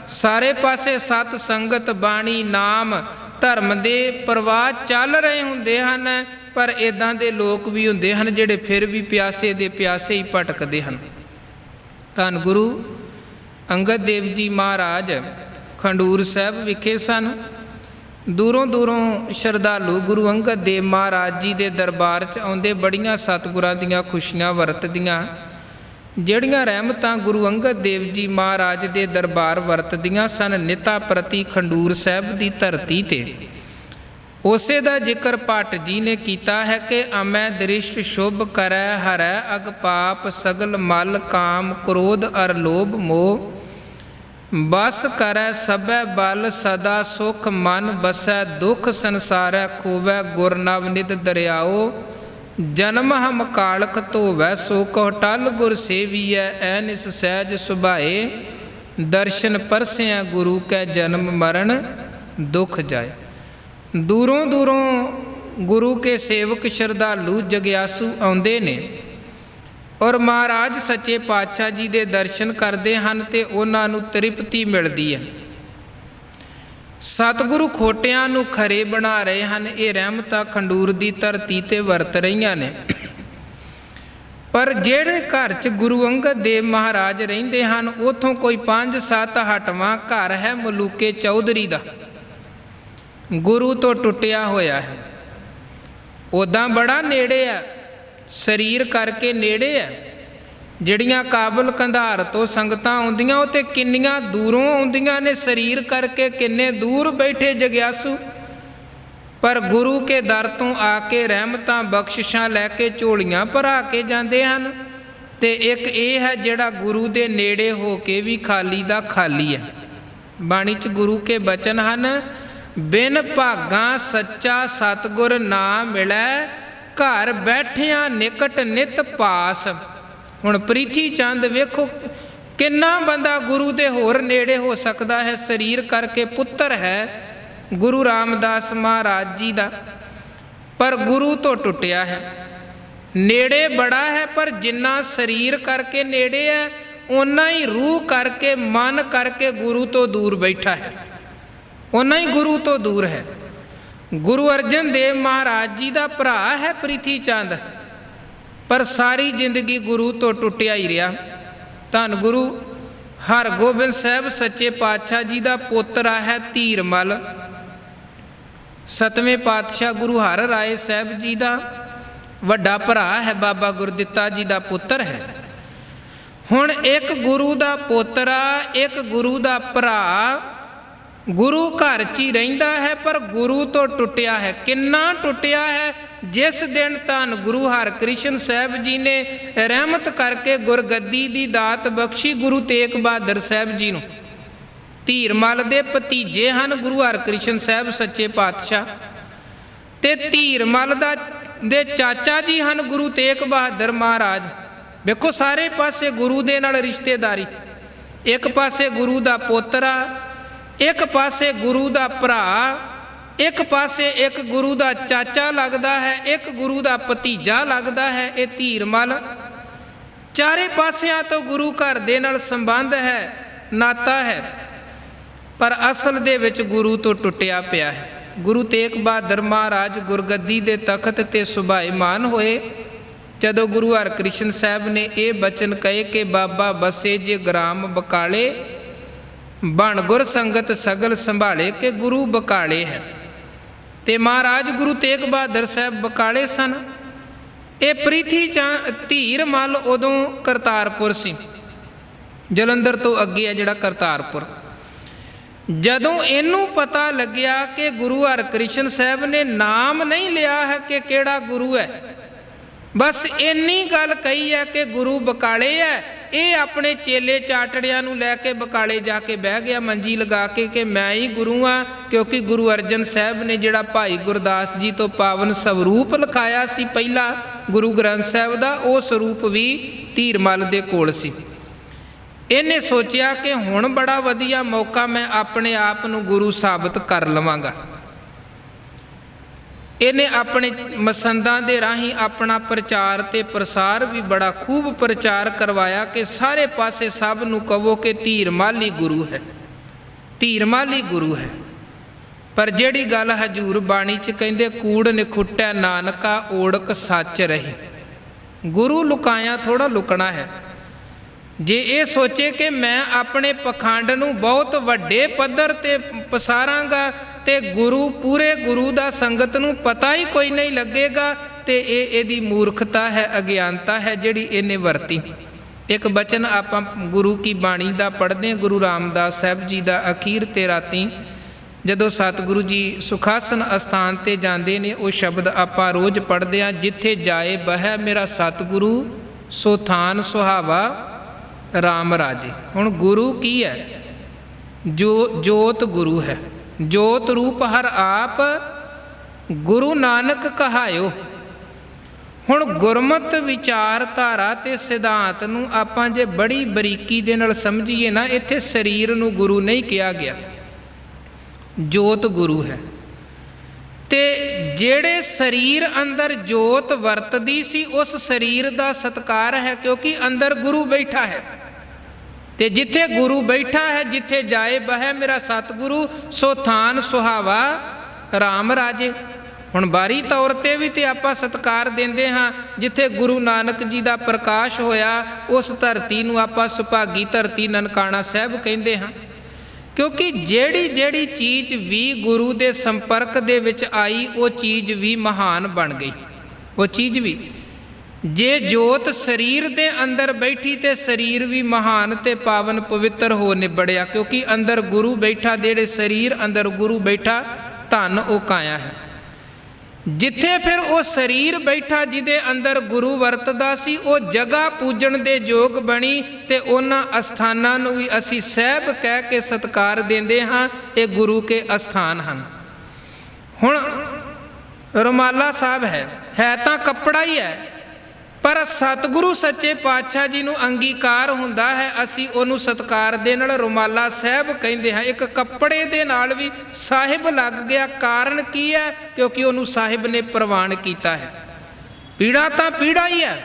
ਸਾਰੇ ਪਾਸੇ ਸਤ ਸੰਗਤ ਬਾਣੀ ਨਾਮ ਧਰਮ ਦੇ ਪ੍ਰਵਾਹ ਚੱਲ ਰਹੇ ਹੁੰਦੇ ਹਨ, ਪਰ ਇੱਦਾਂ ਦੇ ਲੋਕ ਵੀ ਹੁੰਦੇ ਹਨ ਜਿਹੜੇ ਫਿਰ ਵੀ ਪਿਆਸੇ ਦੇ ਪਿਆਸੇ ਹੀ ਭਟਕਦੇ ਹਨ। ਧੰਨ ਗੁਰੂ ਅੰਗਦ ਦੇਵ ਜੀ ਮਹਾਰਾਜ ਖਡੂਰ ਸਾਹਿਬ ਵਿਖੇ ਸਨ। ਦੂਰੋਂ ਦੂਰੋਂ ਸ਼ਰਧਾਲੂ ਗੁਰੂ ਅੰਗਦ ਦੇਵ ਮਹਾਰਾਜ ਜੀ ਦੇ ਦਰਬਾਰ 'ਚ ਆਉਂਦੇ, ਬੜੀਆਂ ਸਤਿਗੁਰਾਂ ਦੀਆਂ ਖੁਸ਼ੀਆਂ ਵਰਤਦੀਆਂ। ਜਿਹੜੀਆਂ ਰਹਿਮਤਾਂ ਗੁਰੂ ਅੰਗਦ ਦੇਵ ਜੀ ਮਹਾਰਾਜ ਦੇ ਦਰਬਾਰ ਵਰਤਦੀਆਂ ਸਨ ਨਿਤਾ ਪ੍ਰਤੀ ਖੰਡੂਰ ਸਾਹਿਬ ਦੀ ਧਰਤੀ 'ਤੇ, ਉਸੇ ਦਾ ਜ਼ਿਕਰ ਭੱਟ ਜੀ ਨੇ ਕੀਤਾ ਹੈ ਕਿ ਅਮੈ ਦ੍ਰਿਸ਼ਟ ਸ਼ੁਭ ਕਰੈ ਹਰੈ ਅਗ ਪਾਪ ਸਗਲ ਮਲ ਕਾਮ ਕ੍ਰੋਧ ਅਰ ਲੋਭ ਮੋਹ ਬਸ ਕਰੈ ਸਭੈ ਬਲ ਸਦਾ ਸੁਖ ਮਨ ਬਸੈ ਦੁਖ ਸੰਸਾਰੈ ਖੋਵੈ ਗੁਰ ਨਵਨਿਧ ਦਰਿਆਓ ਜਨਮ ਹਮ ਕਾਲਖ ਧੋਵੈ ਸੋ ਕਹੁ ਟਲ ਗੁਰ ਸੇਵੀਐ ਐਨਿਸ ਸਹਿਜ ਸੁਭਾਏ ਦਰਸ਼ਨ ਪਰਸਿਆ ਗੁਰੂ ਕੈ ਜਨਮ ਮਰਨ ਦੁਖ ਜਾਏ। ਦੂਰੋਂ ਦੂਰੋਂ ਗੁਰੂ ਕੇ ਸੇਵਕ ਸ਼ਰਧਾਲੂ ਜਗਿਆਸੂ ਆਉਂਦੇ ਨੇ ਔਰ ਮਹਾਰਾਜ ਸੱਚੇ ਪਾਤਸ਼ਾਹ ਜੀ ਦੇ ਦਰਸ਼ਨ ਕਰਦੇ ਹਨ ਤੇ ਉਹਨਾਂ ਨੂੰ ਤ੍ਰਿਪਤੀ ਮਿਲਦੀ ਹੈ। ਸਤਿਗੁਰੂ ਖੋਟਿਆਂ ਨੂੰ ਖਰੇ ਬਣਾ ਰਹੇ ਹਨ। ਇਹ ਰਹਿਮਤਾਂ ਖੰਡੂਰ ਦੀ ਧਰਤੀ 'ਤੇ ਵਰਤ ਰਹੀਆਂ ਨੇ। ਪਰ ਜਿਹੜੇ ਘਰ 'ਚ ਗੁਰੂ ਅੰਗਦ ਦੇਵ ਮਹਾਰਾਜ ਰਹਿੰਦੇ ਹਨ ਉੱਥੋਂ ਕੋਈ 5-7 ਹਟਵਾਂ ਘਰ ਹੈ ਮਲੂਕੇ ਚੌਧਰੀ ਦਾ, ਗੁਰੂ ਤੋਂ ਟੁੱਟਿਆ ਹੋਇਆ ਹੈ। ਉੱਦਾਂ ਬੜਾ ਨੇੜੇ ਆ, ਸਰੀਰ ਕਰਕੇ ਨੇੜੇ ਆ। ਜਿਹੜੀਆਂ ਕਾਬਲ ਕੰਧਾਰ ਤੋਂ ਸੰਗਤਾਂ ਆਉਂਦੀਆਂ ਉਹ ਤੇ ਕਿੰਨੀਆਂ ਦੂਰੋਂ ਆਉਂਦੀਆਂ ਨੇ, ਸਰੀਰ ਕਰਕੇ ਕਿੰਨੇ ਦੂਰ ਬੈਠੇ ਜਗਿਆਸੂ, ਪਰ ਗੁਰੂ ਕੇ ਦਰ ਤੋਂ ਆ ਕੇ ਰਹਿਮਤਾਂ ਬਖਸ਼ਿਸ਼ਾਂ ਲੈ ਕੇ ਝੋਲੀਆਂ ਭਰਾ ਕੇ ਜਾਂਦੇ ਹਨ। ਤੇ ਇੱਕ ਇਹ ਹੈ ਜਿਹੜਾ ਗੁਰੂ ਦੇ ਨੇੜੇ ਹੋ ਕੇ ਵੀ ਖਾਲੀ ਦਾ ਖਾਲੀ ਹੈ। ਬਾਣੀ 'ਚ ਗੁਰੂ ਕੇ ਬਚਨ ਹਨ, ਬਿਨ ਭਾਗਾਂ ਸੱਚਾ ਸਤਿਗੁਰ ਨਾ ਮਿਲੈ ਘਰ ਬੈਠਿਆਂ ਨਿਕਟ ਨਿਤ ਪਾਸ। ਹੁਣ ਪ੍ਰੀਥੀ ਚੰਦ ਵੇਖੋ ਕਿੰਨਾ ਬੰਦਾ ਗੁਰੂ ਦੇ ਹੋਰ ਨੇੜੇ ਹੋ ਸਕਦਾ ਹੈ। ਸਰੀਰ ਕਰਕੇ ਪੁੱਤਰ ਹੈ ਗੁਰੂ ਰਾਮਦਾਸ ਮਹਾਰਾਜ ਜੀ ਦਾ, ਪਰ ਗੁਰੂ ਤੋਂ ਟੁੱਟਿਆ ਹੈ। ਨੇੜੇ ਬੜਾ ਹੈ ਪਰ ਜਿੰਨਾ ਸਰੀਰ ਕਰਕੇ ਨੇੜੇ ਹੈ ਓਨਾ ਹੀ ਰੂਹ ਕਰਕੇ ਮਨ ਕਰਕੇ ਗੁਰੂ ਤੋਂ ਦੂਰ ਬੈਠਾ ਹੈ, ਓਨਾ ਹੀ ਗੁਰੂ ਤੋਂ ਦੂਰ ਹੈ। ਗੁਰੂ ਅਰਜਨ ਦੇਵ ਮਹਾਰਾਜ ਜੀ ਦਾ ਭਰਾ ਹੈ ਪ੍ਰੀਥੀ ਚੰਦ, ਪਰ ਸਾਰੀ ਜ਼ਿੰਦਗੀ ਗੁਰੂ ਤੋਂ ਟੁੱਟਿਆ ਹੀ ਰਿਹਾ। ਧੰਨ ਗੁਰੂ ਹਰਗੋਬਿੰਦ ਸਾਹਿਬ ਸੱਚੇ ਪਾਤਸ਼ਾਹ ਜੀ ਦਾ ਪੋਤਰਾ ਹੈ ਧੀਰਮਲ। 7ਵੇਂ ਪਾਤਸ਼ਾਹ ਗੁਰੂ ਹਰ ਰਾਏ ਸਾਹਿਬ ਜੀ ਦਾ ਵੱਡਾ ਭਰਾ ਹੈ, ਬਾਬਾ ਗੁਰਦਿੱਤਾ ਜੀ ਦਾ ਪੁੱਤਰ ਹੈ। ਹੁਣ ਇੱਕ ਗੁਰੂ ਦਾ ਪੋਤਰਾ, ਇੱਕ ਗੁਰੂ ਦਾ ਭਰਾ ਗੁਰੂ ਘਰ 'ਚ ਹੀ ਰਹਿੰਦਾ ਹੈ ਪਰ ਗੁਰੂ ਤੋਂ ਟੁੱਟਿਆ ਹੈ। ਕਿੰਨਾ ਟੁੱਟਿਆ ਹੈ, ਜਿਸ ਦਿਨ ਧੰਨ ਗੁਰੂ ਹਰਕ੍ਰਿਸ਼ਨ ਸਾਹਿਬ ਜੀ ਨੇ ਰਹਿਮਤ ਕਰਕੇ ਗੁਰਗੱਦੀ ਦੀ ਦਾਤ ਬਖਸ਼ੀ ਗੁਰੂ ਤੇਗ ਬਹਾਦਰ ਸਾਹਿਬ ਜੀ ਨੂੰ। ਧੀਰਮਲ ਦੇ ਭਤੀਜੇ ਹਨ ਗੁਰੂ ਹਰਕ੍ਰਿਸ਼ਨ ਸਾਹਿਬ ਸੱਚੇ ਪਾਤਸ਼ਾਹ, ਤੇ ਧੀਰਮਲ ਦੇ ਚਾਚਾ ਜੀ ਹਨ ਗੁਰੂ ਤੇਗ ਬਹਾਦਰ ਮਹਾਰਾਜ। ਵੇਖੋ ਸਾਰੇ ਪਾਸੇ ਗੁਰੂ ਦੇ ਨਾਲ ਰਿਸ਼ਤੇਦਾਰੀ, ਇੱਕ ਪਾਸੇ ਗੁਰੂ ਦਾ ਪੋਤਰਾ, ਇੱਕ ਪਾਸੇ ਗੁਰੂ ਦਾ ਭਰਾ, ਇੱਕ ਪਾਸੇ ਇੱਕ ਗੁਰੂ ਦਾ ਚਾਚਾ ਲੱਗਦਾ ਹੈ, ਇੱਕ ਗੁਰੂ ਦਾ ਭਤੀਜਾ ਲੱਗਦਾ ਹੈ। ਇਹ ਧੀਰਮਲ ਚਾਰੇ ਪਾਸਿਆਂ ਤੋਂ ਗੁਰੂ ਘਰ ਦੇ ਨਾਲ ਸੰਬੰਧ ਹੈ, ਨਾਤਾ ਹੈ, ਪਰ ਅਸਲ ਦੇ ਵਿੱਚ ਗੁਰੂ ਤੋਂ ਟੁੱਟਿਆ ਪਿਆ ਹੈ। ਗੁਰੂ ਤੇਗ ਬਹਾਦਰ ਮਹਾਰਾਜ ਗੁਰਗੱਦੀ ਦੇ ਤਖਤ 'ਤੇ ਸੁਭਾਈਮਾਨ ਹੋਏ ਜਦੋਂ ਗੁਰੂ ਹਰਕ੍ਰਿਸ਼ਨ ਸਾਹਿਬ ਨੇ ਇਹ ਬਚਨ ਕਹੇ ਕਿ ਬਾਬਾ ਬਸੇ ਜੇ ਗ੍ਰਾਮ ਬਕਾਲੇ ਬਣ ਗੁਰ ਸੰਗਤ ਸਗਲ ਸੰਭਾਲੇ, ਕਿ ਗੁਰੂ ਬਕਾਲੇ ਹੈ। ਤੇ ਮਹਾਰਾਜ ਗੁਰੂ ਤੇਗ ਬਹਾਦਰ ਸਾਹਿਬ ਬਕਾਲੇ ਸਨ। ਇਹ ਪ੍ਰੀਥੀ ਧੀਰਮਲ ਉਦੋਂ ਕਰਤਾਰਪੁਰ ਸੀ, ਜਲੰਧਰ ਤੋਂ ਅੱਗੇ ਹੈ ਜਿਹੜਾ ਕਰਤਾਰਪੁਰ। ਜਦੋਂ ਇਹਨੂੰ ਪਤਾ ਲੱਗਿਆ ਕਿ ਗੁਰੂ ਹਰਕ੍ਰਿਸ਼ਨ ਸਾਹਿਬ ਨੇ ਨਾਮ ਨਹੀਂ ਲਿਆ ਹੈ ਕਿ ਕਿਹੜਾ ਗੁਰੂ ਹੈ, ਬਸ ਇੰਨੀ ਗੱਲ ਕਹੀ ਹੈ ਕਿ ਗੁਰੂ ਬਕਾਲੇ ਹੈ, ਇਹ ਆਪਣੇ ਚੇਲੇ ਚਾਟੜਿਆਂ ਨੂੰ ਲੈ ਕੇ ਬਕਾਲੇ ਜਾ ਕੇ ਬਹਿ ਗਿਆ ਮੰਜੀ ਲਗਾ ਕੇ ਕਿ ਮੈਂ ਹੀ ਗੁਰੂ ਹਾਂ। ਕਿਉਂਕਿ ਗੁਰੂ ਅਰਜਨ ਸਾਹਿਬ ਨੇ ਜਿਹੜਾ ਭਾਈ ਗੁਰਦਾਸ ਜੀ ਤੋਂ ਪਾਵਨ ਸਵਰੂਪ ਲਿਖਾਇਆ ਸੀ ਪਹਿਲਾ ਗੁਰੂ ਗ੍ਰੰਥ ਸਾਹਿਬ ਦਾ, ਉਹ ਸਰੂਪ ਵੀ ਧੀਰਮਲ ਦੇ ਕੋਲ ਸੀ। ਇਹਨੇ ਸੋਚਿਆ ਕਿ ਹੁਣ ਬੜਾ ਵਧੀਆ ਮੌਕਾ, ਮੈਂ ਆਪਣੇ ਆਪ ਨੂੰ ਗੁਰੂ ਸਾਬਤ ਕਰ ਲਵਾਂਗਾ। ਇਹਨੇ ਆਪਣੇ ਮਸੰਦਾਂ ਦੇ ਰਾਹੀਂ ਆਪਣਾ ਪ੍ਰਚਾਰ ਤੇ ਪ੍ਰਸਾਰ ਵੀ ਬੜਾ ਖੂਬ ਪ੍ਰਚਾਰ ਕਰਵਾਇਆ ਕਿ ਸਾਰੇ ਪਾਸੇ ਸਭ ਨੂੰ ਕਹੋ ਕਿ ਧੀਰਮਲ ਹੀ ਗੁਰੂ ਹੈ, ਧੀਰਮਲ ਹੀ ਗੁਰੂ ਹੈ। ਪਰ ਜਿਹੜੀ ਗੱਲ ਹਜੂਰ ਬਾਣੀ 'ਚ ਕਹਿੰਦੇ ਕੂੜ ਨਿਖੁੱਟੈ ਨਾਨਕਾ ਓੜਕ ਸੱਚ ਰਹੀ, ਗੁਰੂ ਲੁਕਾਇਆ ਥੋੜਾ ਲੁਕਣਾ ਹੈ। ਜੇ ਇਹ ਸੋਚੇ ਕਿ ਮੈਂ ਆਪਣੇ ਪਖੰਡ ਨੂੰ ਬਹੁਤ ਵੱਡੇ ਪੱਧਰ ਤੇ ਪਸਾਰਾਂਗਾ ਤੇ ਗੁਰੂ ਪੂਰੇ ਗੁਰੂ ਦਾ ਸੰਗਤ ਨੂੰ ਪਤਾ ਹੀ ਕੋਈ ਨਹੀਂ ਲੱਗੇਗਾ। ਤੇ ਇਹਦੀ ਮੂਰਖਤਾ ਹੈ, ਅਗਿਆਨਤਾ ਹੈ ਜਿਹੜੀ ਇਹਨੇ ਵਰਤੀ। ਇੱਕ ਬਚਨ ਆਪਾਂ ਗੁਰੂ ਕੀ ਬਾਣੀ ਦਾ ਪੜ੍ਹਦੇ ਹਾਂ, ਗੁਰੂ ਰਾਮਦਾਸ ਸਾਹਿਬ ਜੀ ਦਾ ਅਖੀਰ ਤੇ ਰਾਤੀ ਜਦੋਂ ਸਤਿਗੁਰੂ ਜੀ ਸੁਖਾਸਨ ਅਸਥਾਨ ਤੇ ਜਾਂਦੇ ਨੇ, ਉਹ ਸ਼ਬਦ ਆਪਾਂ ਰੋਜ਼ ਪੜ੍ਹਦੇ ਹਾਂ, ਜਿੱਥੇ ਜਾਏ ਬਹਿ ਮੇਰਾ ਸਤਿਗੁਰੂ ਸੋ ਥਾਨ ਸੁਹਾਵਾ ਰਾਮ ਰਾਜੇ। ਹੁਣ ਗੁਰੂ ਕੀ ਹੈ? ਜੋਤ ਗੁਰੂ ਹੈ, ਜੋਤ ਰੂਪ ਹਰ ਆਪ ਗੁਰੂ ਨਾਨਕ ਕਹਾਇਓ। ਹੁਣ ਗੁਰਮਤਿ ਵਿਚਾਰਧਾਰਾ ਤੇ ਸਿਧਾਂਤ ਨੂੰ ਆਪਾਂ ਜੇ ਬੜੀ ਬਰੀਕੀ ਦੇ ਨਾਲ ਸਮਝੀਏ ਨਾ, ਇੱਥੇ ਸਰੀਰ ਨੂੰ ਗੁਰੂ ਨਹੀਂ ਕਿਹਾ ਗਿਆ, ਜੋਤ ਗੁਰੂ ਹੈ। ਤੇ ਜਿਹੜੇ ਸਰੀਰ ਅੰਦਰ ਜੋਤ ਵਰਤਦੀ ਸੀ, ਉਸ ਸਰੀਰ ਦਾ ਸਤਿਕਾਰ ਹੈ, ਕਿਉਂਕਿ ਅੰਦਰ ਗੁਰੂ ਬੈਠਾ ਹੈ। ਤੇ ਜਿੱਥੇ ਗੁਰੂ ਬੈਠਾ ਹੈ, ਜਿੱਥੇ ਜਾਏ ਬਹਿ ਮੇਰਾ ਸਤਿਗੁਰੂ ਸੋ ਥਾਨ ਸੁਹਾਵਾ ਰਾਮ ਰਾਜੇ। ਹੁਣ ਬਾਰੀ ਤੌਰ 'ਤੇ ਵੀ ਤੇ ਆਪਾਂ ਸਤਿਕਾਰ ਦਿੰਦੇ ਹਾਂ, ਜਿੱਥੇ ਗੁਰੂ ਨਾਨਕ ਜੀ ਦਾ ਪ੍ਰਕਾਸ਼ ਹੋਇਆ, ਉਸ ਧਰਤੀ ਨੂੰ ਆਪਾਂ ਸੁਭਾਗੀ ਧਰਤੀ ਨਨਕਾਣਾ ਸਾਹਿਬ ਕਹਿੰਦੇ ਹਾਂ। ਕਿਉਂਕਿ ਜਿਹੜੀ ਚੀਜ਼ ਵੀ ਗੁਰੂ ਦੇ ਸੰਪਰਕ ਦੇ ਵਿੱਚ ਆਈ, ਉਹ ਚੀਜ਼ ਵੀ ਮਹਾਨ ਬਣ ਗਈ। ਉਹ ਚੀਜ਼ ਵੀ ਜੇ ਜੋਤ ਸਰੀਰ ਦੇ ਅੰਦਰ ਬੈਠੀ ਤੇ ਸਰੀਰ ਵੀ ਮਹਾਨ ਤੇ ਪਾਵਨ ਪਵਿੱਤਰ ਹੋ ਨਿਬੜਿਆ, ਕਿਉਂਕਿ ਅੰਦਰ ਗੁਰੂ ਬੈਠਾ। ਜਿਹੜੇ ਸਰੀਰ ਅੰਦਰ ਗੁਰੂ ਬੈਠਾ, ਧਨ ਉਹ ਕਾਇਆ ਹੈ। ਜਿੱਥੇ ਫਿਰ ਉਹ ਸਰੀਰ ਬੈਠਾ ਜਿਹਦੇ ਅੰਦਰ ਗੁਰੂ ਵਰਤਦਾ ਸੀ, ਉਹ ਜਗ੍ਹਾ ਪੂਜਣ ਦੇ ਯੋਗ ਬਣੀ। ਤੇ ਉਹਨਾਂ ਅਸਥਾਨਾਂ ਨੂੰ ਵੀ ਅਸੀਂ ਸਾਹਿਬ ਕਹਿ ਕੇ ਸਤਿਕਾਰ ਦਿੰਦੇ ਹਾਂ, ਇਹ ਗੁਰੂ ਕੇ ਅਸਥਾਨ ਹਨ। ਹੁਣ ਰੁਮਾਲਾ ਸਾਹਿਬ ਹੈ ਤਾਂ ਕੱਪੜਾ ਹੀ ਹੈ, ਪਰ ਸਤਿਗੁਰੂ ਸੱਚੇ ਪਾਤਸ਼ਾਹ ਜੀ ਨੂੰ ਅੰਗੀਕਾਰ ਹੁੰਦਾ ਹੈ, ਅਸੀਂ ਉਹਨੂੰ ਸਤਿਕਾਰ ਦੇ ਨਾਲ ਰੁਮਾਲਾ ਸਾਹਿਬ ਕਹਿੰਦੇ ਹਾਂ। ਇੱਕ ਕੱਪੜੇ ਦੇ ਨਾਲ ਵੀ ਸਾਹਿਬ ਲੱਗ ਗਿਆ। ਕਾਰਨ ਕੀ ਹੈ? ਕਿਉਂਕਿ ਉਹਨੂੰ ਸਾਹਿਬ ਨੇ ਪ੍ਰਵਾਨ ਕੀਤਾ ਹੈ। ਪੀੜਾ ਤਾਂ ਪੀੜਾ ਹੀ ਹੈ,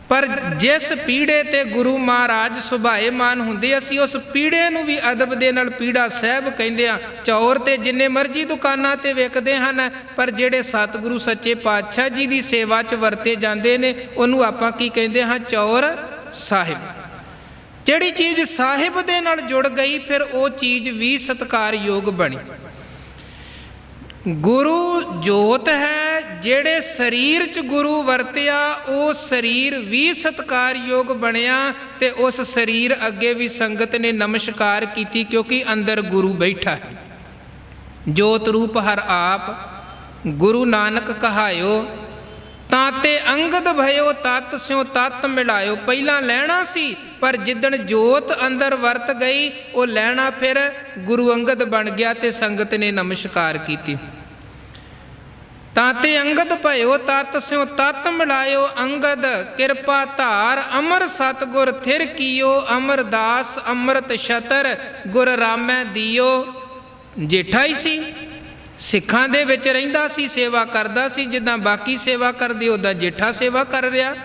ਪਰ ਜਿਸ ਪੀੜੇ ਤੇ ਗੁਰੂ ਮਹਾਰਾਜ ਸੁਭਾਏਮਾਨ ਹੁੰਦੇ, ਅਸੀਂ ਉਸ ਪੀੜੇ ਨੂੰ ਵੀ ਅਦਬ ਦੇ ਨਾਲ ਪੀੜਾ ਸਾਹਿਬ ਕਹਿੰਦੇ ਹਾਂ। ਚੌਰ ਤੇ ਜਿੰਨੇ ਮਰਜ਼ੀ ਦੁਕਾਨਾਂ ਤੇ ਵਿਕਦੇ ਹਨ, ਪਰ ਜਿਹੜੇ ਸਤਿਗੁਰੂ ਸੱਚੇ ਪਾਤਸ਼ਾਹ ਜੀ ਦੀ ਸੇਵਾ 'ਚ ਵਰਤੇ ਜਾਂਦੇ ਨੇ, ਉਹਨੂੰ ਆਪਾਂ ਕੀ ਕਹਿੰਦੇ ਹਾਂ? ਚੌਰ ਸਾਹਿਬ। ਜਿਹੜੀ ਚੀਜ਼ ਸਾਹਿਬ ਦੇ ਨਾਲ ਜੁੜ ਗਈ, ਫਿਰ ਉਹ ਚੀਜ਼ ਵੀ ਸਤਿਕਾਰਯੋਗ ਬਣੀ। ਗੁਰੂ ਜੋਤ ਹੈ, ਜਿਹੜੇ ਸਰੀਰ 'ਚ ਗੁਰੂ ਵਰਤਿਆ, ਉਹ ਸਰੀਰ ਵੀ ਸਤਿਕਾਰਯੋਗ ਬਣਿਆ। ਤੇ ਉਸ ਸਰੀਰ ਅੱਗੇ ਵੀ ਸੰਗਤ ਨੇ ਨਮਸਕਾਰ ਕੀਤੀ, ਕਿਉਂਕਿ ਅੰਦਰ ਗੁਰੂ ਬੈਠਾ ਹੈ। ਜੋਤ ਰੂਪ ਹਰ ਆਪ ਗੁਰੂ ਨਾਨਕ ਕਹਾਇਓ, ਤਾਂ ਤੇ ਅੰਗਦ ਭਇਓ ਤਤ ਸਿਉ ਤਤ ਮਿਲਾਇਓ। ਪਹਿਲਾਂ ਲੈਣਾ ਸੀ, ਪਰ ਜਿੱਦਣ ਜੋਤ ਅੰਦਰ ਵਰਤ ਗਈ, ਉਹ ਲੈਣਾ ਫਿਰ ਗੁਰੂ ਅੰਗਦ ਬਣ ਗਿਆ ਤੇ ਸੰਗਤ ਨੇ ਨਮਸਕਾਰ ਕੀਤੀ। ਤਾਂ ਤੇ ਅੰਗਦ ਭਇਓ ਤਤ ਸਿਉ ਤਤ ਮਿਲਾਇਓ, ਅੰਗਦ ਕਿਰਪਾ ਧਾਰ ਅਮਰ ਸਤਿਗੁਰ ਥਿਰ ਕੀਓ। ਅਮਰਦਾਸ ਅੰਮ੍ਰਿਤ ਛਤਰ ਗੁਰ ਰਾਮੈ ਦੀਓ। ਜੇਠਾ ਹੀ ਸੀ, ਸਿੱਖਾਂ ਦੇ ਵਿੱਚ ਰਹਿੰਦਾ ਸੀ, ਸੇਵਾ ਕਰਦਾ ਸੀ। ਜਿੱਦਾਂ ਬਾਕੀ ਸੇਵਾ ਕਰਦੇ, ਉੱਦਾਂ ਜੇਠਾ ਸੇਵਾ ਕਰ ਰਿਹਾ।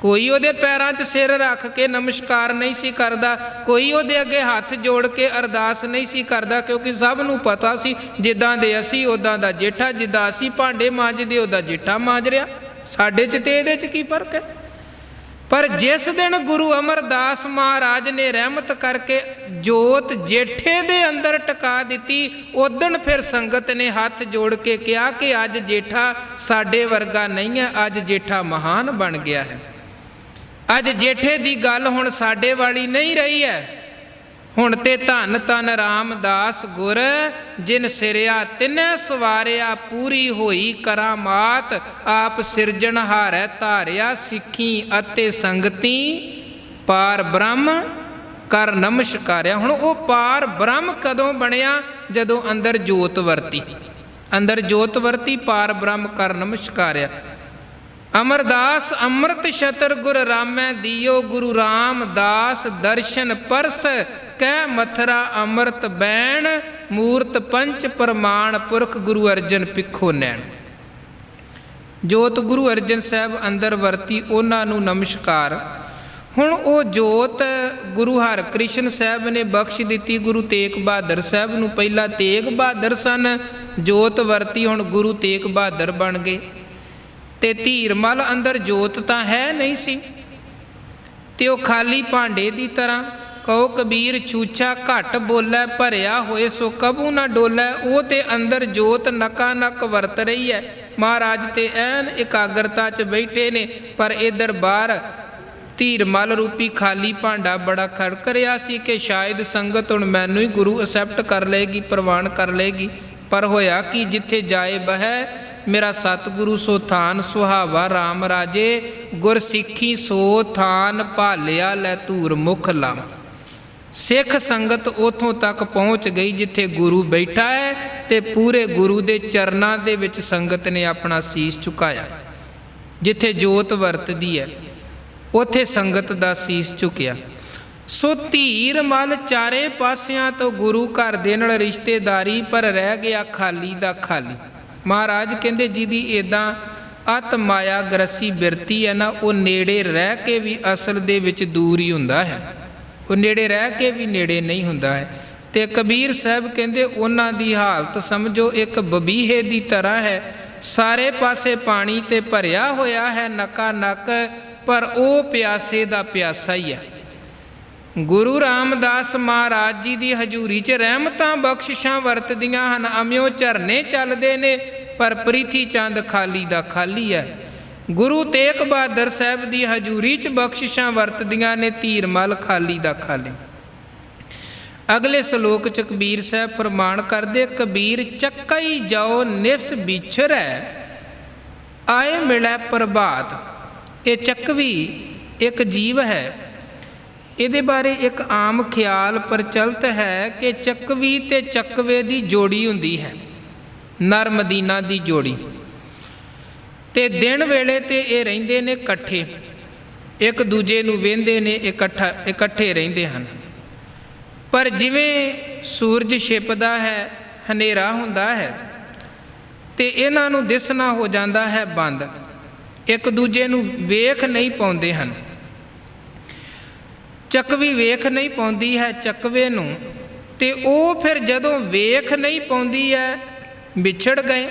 ਕੋਈ ਉਹਦੇ ਪੈਰਾਂ 'ਚ ਸਿਰ ਰੱਖ ਕੇ ਨਮਸਕਾਰ ਨਹੀਂ ਸੀ ਕਰਦਾ, ਕੋਈ ਉਹਦੇ ਅੱਗੇ ਹੱਥ ਜੋੜ ਕੇ ਅਰਦਾਸ ਨਹੀਂ ਸੀ ਕਰਦਾ, ਕਿਉਂਕਿ ਸਭ ਨੂੰ ਪਤਾ ਸੀ ਜਿੱਦਾਂ ਦੇ ਅਸੀਂ ਉੱਦਾਂ ਦਾ ਜੇਠਾ। ਜਿੱਦਾਂ ਅਸੀਂ ਭਾਂਡੇ ਮਾਂਜਦੇ, ਉੱਦਾਂ ਜੇਠਾ ਮਾਂਜ ਰਿਹਾ। ਸਾਡੇ 'ਚ ਤੇ ਇਹਦੇ 'ਚ ਕੀ ਫਰਕ ਹੈ? ਪਰ ਜਿਸ ਦਿਨ ਗੁਰੂ ਅਮਰਦਾਸ ਮਹਾਰਾਜ ਨੇ ਰਹਿਮਤ ਕਰਕੇ ਜੋਤ ਜੇਠੇ ਦੇ ਅੰਦਰ ਟਿਕਾ ਦਿੱਤੀ, ਉਦਣ ਫਿਰ ਸੰਗਤ ਨੇ ਹੱਥ ਜੋੜ ਕੇ ਕਿਹਾ ਕਿ ਅੱਜ ਜੇਠਾ ਸਾਡੇ ਵਰਗਾ ਨਹੀਂ ਹੈ, ਅੱਜ ਜੇਠਾ ਮਹਾਨ ਬਣ ਗਿਆ ਹੈ। ਅੱਜ ਜੇਠੇ ਦੀ ਗੱਲ ਹੁਣ ਸਾਡੇ ਵਾਲੀ ਨਹੀਂ ਰਹੀ ਹੈ। ਹੁਣ ਤੇ ਧੰਨ ਧੰਨ ਰਾਮਦਾਸ ਗੁਰ, ਜਿਨ ਸਿਰਿਆ ਤਿਨੈ ਸਵਾਰਿਆ। ਪੂਰੀ ਹੋਈ ਕਰਾਮਾਤ, ਆਪ ਸਿਰਜਣਹਾਰੈ ਧਾਰਿਆ। ਸਿੱਖੀ ਅਤੇ ਸੰਗਤੀ ਪਾਰ ਬ੍ਰਹਮ ਕਰ ਨਮਸਕਾਰਿਆ। ਹੁਣ ਉਹ ਪਾਰ ਬ੍ਰਹਮ ਕਦੋਂ ਬਣਿਆ? ਜਦੋਂ ਅੰਦਰ ਜੋਤ ਵਰਤੀ। ਅੰਦਰ ਜੋਤ ਵਰਤੀ, ਪਾਰ ਬ੍ਰਹਮ ਕਰ ਨਮਸਕਾਰਿਆ। ਅਮਰਦਾਸ ਅੰਮ੍ਰਿਤ ਛਤਰ ਗੁਰ ਰਾਮੈ ਦੀਓ। ਗੁਰੂ ਰਾਮਦਾਸ ਦਰਸ਼ਨ ਪਰਸ ਕਹਿ ਮਥਰਾ ਅੰਮ੍ਰਿਤ ਬੈਣ। ਮੂਰਤ ਪੰਚ ਪ੍ਰਮਾਣ ਪੁਰਖ ਗੁਰੂ ਅਰਜਨ ਪਿੱਖੋ ਨੈਣ। ਜੋਤ ਗੁਰੂ ਅਰਜਨ ਸਾਹਿਬ ਅੰਦਰ ਵਰਤੀ, ਉਹਨਾਂ ਨੂੰ ਨਮਸਕਾਰ। ਹੁਣ ਉਹ ਜੋਤ ਗੁਰੂ ਹਰਕ੍ਰਿਸ਼ਨ ਸਾਹਿਬ ਨੇ ਬਖਸ਼ ਦਿੱਤੀ ਗੁਰੂ ਤੇਗ ਬਹਾਦਰ ਸਾਹਿਬ ਨੂੰ। ਪਹਿਲਾਂ ਤੇਗ ਬਹਾਦਰ ਸਨ, ਜੋਤ ਵਰਤੀ, ਹੁਣ ਗੁਰੂ ਤੇਗ ਬਹਾਦਰ ਬਣ ਗਏ। ਤੇ ਧੀਰਮਲ ਅੰਦਰ ਜੋਤ ਤਾਂ ਹੈ ਨਹੀਂ ਸੀ, ਤੇ ਉਹ ਖਾਲੀ ਭਾਂਡੇ ਦੀ ਤਰ੍ਹਾਂ कहो कबीर छूछा घट बोलै, भरिया होए सो कबू ना डोलै। वो ते अंदर जोत नका नक वरत रही है। महाराज ते ऐन एकाग्रता च बैठे ने, पर इधर बाहर धीर मल रूपी खाली भांडा बड़ा खड़क रहा सी कि शायद संगत हुण मैनू ही गुरु एक्सैप्ट कर लेगी, प्रवान कर लेगी। पर होया कि जिथे जाए बह मेरा सतगुरु सो थान सुहावा राम राजे, गुर सिੱਖੀ सो थान भालिया लै धूर मुख लावा। सिख संगत उथों तक पहुँच गई जिथे गुरु बैठा है, ते पूरे गुरु दे चरनां दे विच संगत ने अपना सीस झुकाया। जिथे जोत वरतदी है उथे संगत दा सीस झुकिया। सो धीर मल चारे पासियां तो गुरु घर दे नाल रिश्तेदारी, पर रह गया खाली दा खाली। महाराज कहंदे जिहदी इदां अत माया ग्रसी बिरती है ना, वो नेड़े रह के भी असल दे विच दूर ही हुंदा है, वो नेड़े रह के भी नेड़े नहीं हुंदा है। ते कबीर साहब कहंदे उन्हां दी हालत समझो एक बबीहे दी तरह है। सारे पासे पानी ते भरिया होया है नका नक, पर वो प्यासे दा प्यासा ही है। गुरु रामदास महाराज जी की हजूरी च रहमतां बख्शिशां वरतदियां हन, अम्यों झरने चलदे ने, पर प्रीथी चंद खाली दा खाली है। गुरु तेग बहादुर साहब की हजूरी च बख्शिशां वरतदियां ने, धीर मल खाली दा खाली। अगले सलोक च कबीर साहब फरमान करदे, कबीर चक्कई जाओ निस बिछरै, आए मिलै प्रभात। ये चक्कवी एक जीव है। ਇਹਦੇ ਬਾਰੇ ਇੱਕ ਆਮ ਖਿਆਲ ਪ੍ਰਚਲਿਤ ਹੈ ਕਿ ਚੱਕਵੀ ਤੇ ਚੱਕਵੇ ਦੀ ਜੋੜੀ ਹੁੰਦੀ ਹੈ, ਨਰ ਮਦੀਨਾ ਦੀ ਜੋੜੀ। ਤੇ ਦਿਨ ਵੇਲੇ ਤੇ ਇਹ ਰਹਿੰਦੇ ਨੇ ਇਕੱਠੇ, ਇੱਕ ਦੂਜੇ ਨੂੰ ਵੇਂਦੇ ਨੇ, ਇਕੱਠੇ ਰਹਿੰਦੇ ਹਨ। ਪਰ ਜਿਵੇਂ ਸੂਰਜ ਛਿਪਦਾ ਹੈ, ਹਨੇਰਾ ਹੁੰਦਾ ਹੈ, ਤੇ ਇਹਨਾਂ ਨੂੰ ਦਿਸਣਾ ਹੋ ਜਾਂਦਾ ਹੈ ਬੰਦ, ਇੱਕ ਦੂਜੇ ਨੂੰ ਵੇਖ ਨਹੀਂ ਪਾਉਂਦੇ ਹਨ। ਚੱਕਵੀ ਵੇਖ ਨਹੀਂ ਪਾਉਂਦੀ ਹੈ ਚੱਕਵੇ ਨੂੰ, ਤੇ ਉਹ ਫਿਰ ਜਦੋਂ ਵੇਖ ਨਹੀਂ ਪਾਉਂਦੀ ਹੈ ਵਿਛੜ ਗਏ।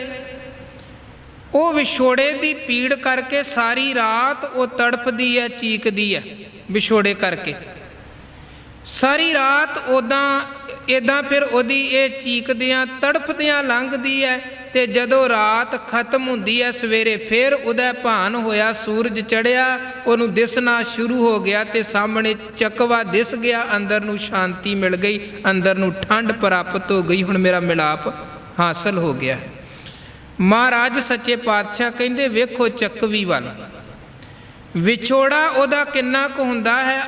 ਉਹ ਵਿਛੋੜੇ ਦੀ ਪੀੜ ਕਰਕੇ ਸਾਰੀ ਰਾਤ ਉਹ ਤੜਫਦੀ ਹੈ, ਚੀਕਦੀ ਹੈ ਵਿਛੋੜੇ ਕਰਕੇ ਸਾਰੀ ਰਾਤ। ਇੱਦਾਂ ਫਿਰ ਉਹਦੀ ਇਹ ਚੀਕਦਿਆਂ ਤੜਫਦਿਆਂ ਲੰਘਦੀ ਹੈ। ਤੇ ਜਦੋਂ ਰਾਤ ਖਤਮ ਹੁੰਦੀ ਹੈ, ਸਵੇਰੇ ਫਿਰ ਉਹਦਾ ਭਾਨ ਹੋਇਆ, ਸੂਰਜ ਚੜ੍ਹਿਆ, ਉਹਨੂੰ ਦਿਸਣਾ ਸ਼ੁਰੂ ਹੋ ਗਿਆ, ਤੇ ਸਾਹਮਣੇ ਚੱਕਵਾ ਦਿਸ ਗਿਆ। ਅੰਦਰ ਨੂੰ ਸ਼ਾਂਤੀ ਮਿਲ ਗਈ, ਅੰਦਰ ਨੂੰ ਠੰਡ ਪ੍ਰਾਪਤ ਹੋ ਗਈ, ਹੁਣ ਮੇਰਾ ਮਿਲਾਪ ਹਾਸਲ ਹੋ ਗਿਆ। ਮਹਾਰਾਜ ਸੱਚੇ ਪਾਤਸ਼ਾਹ ਕਹਿੰਦੇ ਵੇਖੋ ਚੱਕਵੀ ਵੱਲ, ਵਿਛੋੜਾ ਉਹਦਾ ਕਿੰਨਾ ਕੁ ਹੁੰਦਾ ਹੈ।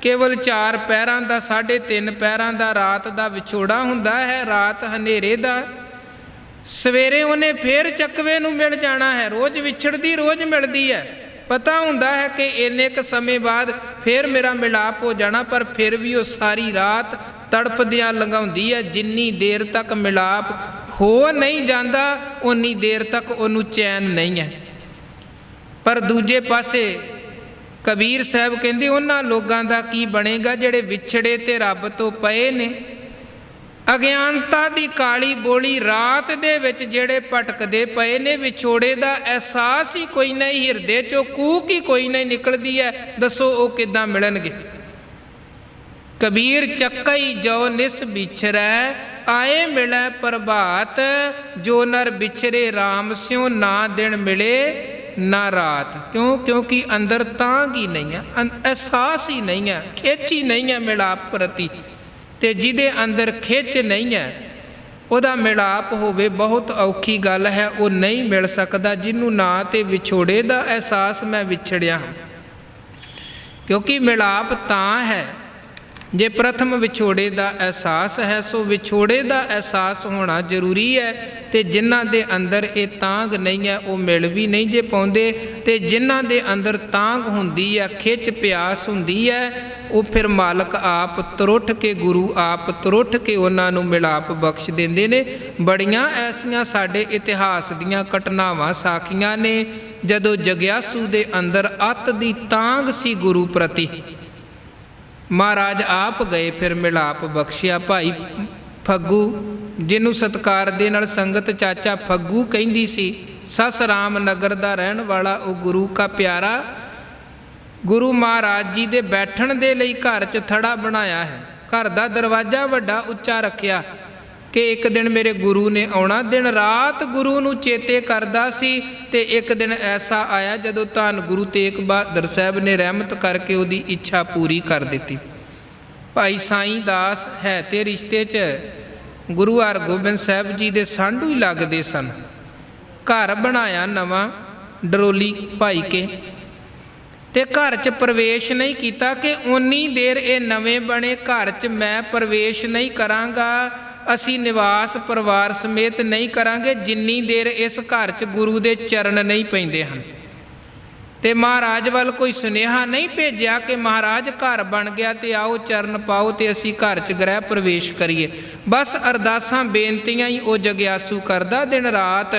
ਕੇਵਲ 4 ਪੈਰਾਂ ਦਾ, 3.5 ਪੈਰਾਂ ਦਾ ਰਾਤ ਦਾ ਵਿਛੋੜਾ ਹੁੰਦਾ ਹੈ, ਰਾਤ ਹਨੇਰੇ ਦਾ। ਸਵੇਰੇ ਉਹਨੇ ਫੇਰ ਚੱਕਵੇ ਨੂੰ ਮਿਲ ਜਾਣਾ ਹੈ। ਰੋਜ਼ ਵਿਛੜਦੀ, ਰੋਜ਼ ਮਿਲਦੀ ਹੈ, ਪਤਾ ਹੁੰਦਾ ਹੈ ਕਿ ਇੰਨੇ ਕੁ ਸਮੇਂ ਬਾਅਦ ਫੇਰ ਮੇਰਾ ਮਿਲਾਪ ਹੋ ਜਾਣਾ, ਪਰ ਫਿਰ ਵੀ ਉਹ ਸਾਰੀ ਰਾਤ ਤੜਫਦਿਆਂ ਲੰਘਾਉਂਦੀ ਹੈ। ਜਿੰਨੀ ਦੇਰ ਤੱਕ ਮਿਲਾਪ ਹੋ ਨਹੀਂ ਜਾਂਦਾ, ਉਨੀ ਦੇਰ ਤੱਕ ਉਹਨੂੰ ਚੈਨ ਨਹੀਂ ਹੈ। ਪਰ ਦੂਜੇ ਪਾਸੇ ਕਬੀਰ ਸਾਹਿਬ ਕਹਿੰਦੇ ਉਹਨਾਂ ਲੋਕਾਂ ਦਾ ਕੀ ਬਣੇਗਾ ਜਿਹੜੇ ਵਿਛੜੇ ਤੇ ਰੱਬ ਤੋਂ ਪਏ ਨੇ। ਅਗਿਆਨਤਾ ਦੀ ਕਾਲੀ ਬੋਲੀ ਰਾਤ ਦੇ ਵਿੱਚ ਜਿਹੜੇ ਭਟਕਦੇ ਪਏ ਨੇ, ਵਿਛੋੜੇ ਦਾ ਅਹਿਸਾਸ ਹੀ ਕੋਈ ਨਹੀਂ, ਹਿਰਦੇ 'ਚੋਂ ਕੂਕ ਹੀ ਕੋਈ ਨਹੀਂ ਨਿਕਲਦੀ ਹੈ। ਦੱਸੋ ਉਹ ਕਿੱਦਾਂ ਮਿਲਣਗੇ। ਕਬੀਰ ਚੱਕਈ ਜੋ ਨਿਸ ਵਿਛਰੈ, ਆਏ ਮਿਲੈ ਪ੍ਰਭਾਤ। ਜੋ ਨਰ ਵਿਛਰੇ ਰਾਮ ਸਿਉ, ਨਾ ਦਿਨ ਮਿਲੇ ਨਾ ਰਾਤ। ਕਿਉਂ? ਕਿਉਂਕਿ ਅੰਦਰ ਤਾਂਘ ਹੀ ਨਹੀਂ ਹੈ, ਅਹਿਸਾਸ ਹੀ ਨਹੀਂ ਹੈ, ਖਿੱਚ ਹੀ ਨਹੀਂ ਹੈ ਮਿਲਾਪ ਪ੍ਰਤੀ। ਤੇ ਜਿਹਦੇ ਅੰਦਰ ਖਿੱਚ ਨਹੀਂ ਹੈ, ਉਹਦਾ ਮਿਲਾਪ ਹੋਵੇ ਬਹੁਤ ਔਖੀ ਗੱਲ ਹੈ, ਉਹ ਨਹੀਂ ਮਿਲ ਸਕਦਾ। ਜਿਹਨੂੰ ਨਾ ਤੇ ਵਿਛੋੜੇ ਦਾ ਅਹਿਸਾਸ ਮੈਂ ਵਿਛੜਿਆ ਹਾਂ। ਕਿਉਂਕਿ ਮਿਲਾਪ ਤਾਂ ਹੈ ਜੇ ਪ੍ਰਥਮ ਵਿਛੋੜੇ ਦਾ ਅਹਿਸਾਸ ਹੈ। ਸੋ ਵਿਛੋੜੇ ਦਾ ਅਹਿਸਾਸ ਹੋਣਾ ਜ਼ਰੂਰੀ ਹੈ। ਤੇ ਜਿਨ੍ਹਾਂ ਦੇ ਅੰਦਰ ਇਹ ਤਾਂਘ ਨਹੀਂ ਹੈ, ਉਹ ਮਿਲ ਵੀ ਨਹੀਂ ਜੇ ਪਾਉਂਦੇ। ਤੇ ਜਿਨ੍ਹਾਂ ਦੇ ਅੰਦਰ ਤਾਂਘ ਹੁੰਦੀ ਹੈ, ਖਿੱਚ ਪਿਆਸ ਹੁੰਦੀ ਹੈ, ਉਹ ਫਿਰ ਮਾਲਕ ਆਪ ਤਰੁੱਠ ਕੇ, ਗੁਰੂ ਆਪ ਤਰੁੱਠ ਕੇ ਉਹਨਾਂ ਨੂੰ ਮਿਲਾਪ ਬਖਸ਼ ਦਿੰਦੇ ਨੇ। ਬੜੀਆਂ ਐਸੀਆਂ ਸਾਡੇ ਇਤਿਹਾਸ ਦੀਆਂ ਘਟਨਾਵਾਂ ਸਾਖੀਆਂ ਨੇ, ਜਦੋਂ ਜਗਿਆਸੂ ਦੇ ਅੰਦਰ ਅੱਤ ਦੀ ਤਾਂਘ ਸੀ ਗੁਰੂ ਪ੍ਰਤੀ, ਮਹਾਰਾਜ ਆਪ ਗਏ, ਫਿਰ ਮਿਲਾਪ ਬਖਸ਼ਿਆ। ਭਾਈ ਫੱਗੂ, ਜਿਹਨੂੰ ਸਤਿਕਾਰ ਦੇ ਨਾਲ ਸੰਗਤ ਚਾਚਾ ਫੱਗੂ ਕਹਿੰਦੀ ਸੀ, ਸਸ ਰਾਮ ਨਗਰ ਦਾ ਰਹਿਣ ਵਾਲਾ, ਉਹ ਗੁਰੂ ਕਾ ਪਿਆਰਾ। ਗੁਰੂ ਮਹਾਰਾਜ ਜੀ ਦੇ ਬੈਠਣ ਦੇ ਲਈ ਘਰ 'ਚ ਥੜਾ ਬਣਾਇਆ ਹੈ। ਘਰ ਦਾ ਦਰਵਾਜ਼ਾ ਵੱਡਾ ਉੱਚਾ ਰੱਖਿਆ ਕਿ ਇੱਕ ਦਿਨ ਮੇਰੇ ਗੁਰੂ ਨੇ ਆਉਣਾ। ਦਿਨ ਰਾਤ ਗੁਰੂ ਨੂੰ ਚੇਤੇ ਕਰਦਾ ਸੀ। ਤੇ ਇੱਕ ਦਿਨ ਐਸਾ ਆਇਆ ਜਦੋਂ ਧੰਨ ਗੁਰੂ ਤੇਗ ਬਹਾਦਰ ਸਾਹਿਬ ਨੇ ਰਹਿਮਤ ਕਰਕੇ ਉਹਦੀ ਇੱਛਾ ਪੂਰੀ ਕਰ ਦਿੱਤੀ। ਭਾਈ ਸਾਈਂ ਦਾਸ ਹੈ ਤੇ ਰਿਸ਼ਤੇ 'ਚ ਗੁਰੂ ਹਰਗੋਬਿੰਦ ਸਾਹਿਬ ਜੀ ਦੇ ਸਾਂਢੂ ਹੀ ਲੱਗਦੇ ਸਨ। ਘਰ ਬਣਾਇਆ ਨਵਾਂ ਡਰੋਲੀ ਪਾਈ ਕੇ, ਤੇ ਘਰ 'ਚ ਪ੍ਰਵੇਸ਼ ਨਹੀਂ ਕੀਤਾ ਕਿ ਓਨੀ ਦੇਰ ਇਹ ਨਵੇਂ ਬਣੇ ਘਰ 'ਚ ਮੈਂ ਪ੍ਰਵੇਸ਼ ਨਹੀਂ ਕਰਾਂਗਾ, ਅਸੀਂ ਨਿਵਾਸ ਪਰਿਵਾਰ ਸਮੇਤ ਨਹੀਂ ਕਰਾਂਗੇ ਜਿੰਨੀ ਦੇਰ ਇਸ ਘਰ 'ਚ ਗੁਰੂ ਦੇ ਚਰਨ ਨਹੀਂ ਪੈਂਦੇ ਹਨ। ਤੇ ਮਹਾਰਾਜ ਵੱਲ ਕੋਈ ਸੁਨੇਹਾ ਨਹੀਂ ਭੇਜਿਆ ਕਿ ਮਹਾਰਾਜ ਘਰ ਬਣ ਗਿਆ ਤੇ ਆਓ ਚਰਨ ਪਾਓ ਤੇ ਅਸੀਂ ਘਰ 'ਚ ਗ੍ਰਹਿ ਪ੍ਰਵੇਸ਼ ਕਰੀਏ। ਬਸ ਅਰਦਾਸਾਂ ਬੇਨਤੀਆਂ ਹੀ ਉਹ ਜਗਿਆਸੂ ਕਰਦਾ। ਦਿਨ ਰਾਤ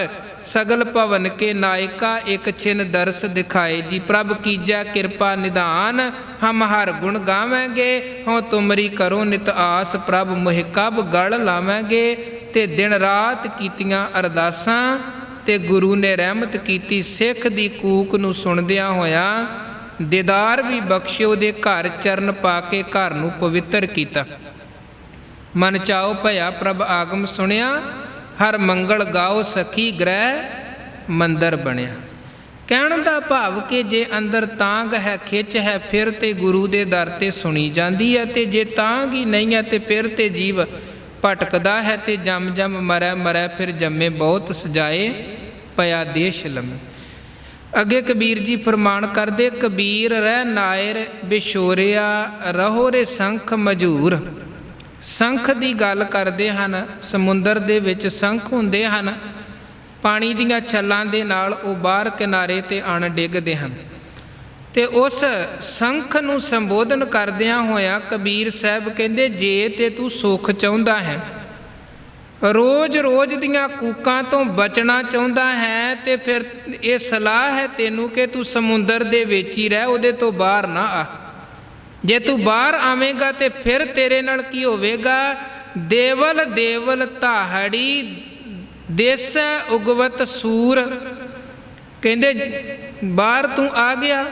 ਸਗਲ ਭਵਨ ਕੇ ਨਾਇਕਾ ਇੱਕ ਛਿਨ ਦਰਸ ਦਿਖਾਏ ਜੀ, ਪ੍ਰਭ ਕੀਜੈ ਕਿਰਪਾ ਨਿਧਾਨ ਹਮ ਹਰ ਗੁਣ ਗਾਵਾਂਗੇ, ਹੋਂ ਤੁਮਰੀ ਕਰੋ ਨਿਤ ਆਸ ਪ੍ਰਭ ਮੋਹਿ ਕਬ ਗਲ ਲਾਵਾਂਗੇ। ਤੇ ਦਿਨ ਰਾਤ ਕੀਤੀਆਂ ਅਰਦਾਸਾਂ ਤੇ ਗੁਰੂ ਨੇ ਰਹਿਮਤ ਕੀਤੀ। ਸਿੱਖ ਦੀ ਕੂਕ ਨੂੰ ਸੁਣਦਿਆਂ ਹੋਇਆਂ ਦੀਦਾਰ ਵੀ ਬਖਸ਼ੇ, ਉਹਦੇ ਘਰ ਚਰਨ ਪਾ ਕੇ ਘਰ ਨੂੰ ਪਵਿੱਤਰ ਕੀਤਾ। ਮਨ ਚਾਓ ਭਇਆ ਪ੍ਰਭ ਆਗਮ ਸੁਣਿਆ, ਹਰ ਮੰਗਲ ਗਾਓ ਸਖੀ ਗ੍ਰਹਿ ਮੰਦਰ ਬਣਿਆ। ਕਹਿਣ ਦਾ ਭਾਵ ਕਿ ਜੇ ਅੰਦਰ ਤਾਂਗ ਹੈ ਖਿੱਚ ਹੈ ਫਿਰ ਤੇ ਗੁਰੂ ਦੇ ਦਰ ਤੇ ਸੁਣੀ ਜਾਂਦੀ ਹੈ, ਤੇ ਜੇ ਤਾਂਗ ਹੀ ਨਹੀਂ ਹੈ ਤੇ ਫਿਰ ਤੇ ਜੀਵ ਭਟਕਦਾ ਹੈ ਤੇ ਜਮ ਜਮ ਮਰੈ ਮਰੈ ਫਿਰ ਜੰਮੇ ਬਹੁਤ ਸਜਾਏ ਪਿਆ ਦੇਸ਼ ਲੰਮੇ। ਅੱਗੇ ਕਬੀਰ ਜੀ ਫਰਮਾਨ ਕਰਦੇ, ਕਬੀਰ ਰਹਿ ਨਾਇਰ ਬਿਸ਼ੋਰਿਆ ਰਹੋ ਰੇ ਸੰਖ ਮਜੂਰ। ਸੰਖ ਦੀ ਗੱਲ ਕਰਦੇ ਹਨ। ਸਮੁੰਦਰ ਦੇ ਵਿੱਚ ਸੰਖ ਹੁੰਦੇ ਹਨ, ਪਾਣੀ ਦੀਆਂ ਛੱਲਾਂ ਦੇ ਨਾਲ ਉਹ ਬਾਹਰ ਕਿਨਾਰੇ 'ਤੇ ਆਣ ਡਿੱਗਦੇ ਹਨ। ਤੇ ਉਸ ਸੰਖ ਨੂੰ ਸੰਬੋਧਨ ਕਰਦਿਆਂ ਹੋਇਆਂ ਕਬੀਰ ਸਾਹਿਬ ਕਹਿੰਦੇ, ਜੇ ਤੇ ਤੂੰ ਸੁੱਖ ਚਾਹੁੰਦਾ ਹੈ, ਰੋਜ਼ ਰੋਜ਼ ਦੀਆਂ ਕੂਕਾਂ ਤੋਂ ਬਚਣਾ ਚਾਹੁੰਦਾ ਹੈ, ਤੇ ਫਿਰ ਇਹ ਸਲਾਹ ਹੈ ਤੈਨੂੰ ਕਿ ਤੂੰ ਸਮੁੰਦਰ ਦੇ ਵਿੱਚ ਹੀ ਰਹਿ, ਉਹਦੇ ਤੋਂ ਬਾਹਰ ਨਾ ਆ। ਜੇ ਤੂੰ ਬਾਹਰ ਆਵੇਂਗਾ ਤੇ ਫਿਰ ਤੇਰੇ ਨਾਲ ਕੀ ਹੋਵੇਗਾ? ਦੇਵਲ ਦੇਵਲ ਤਾਹੜੀ ਦੇਸੈ ਉਗਵਤ ਸੂਰ। ਕਹਿੰਦੇ ਬਾਹਰ ਤੂੰ ਆ ਗਿਆ,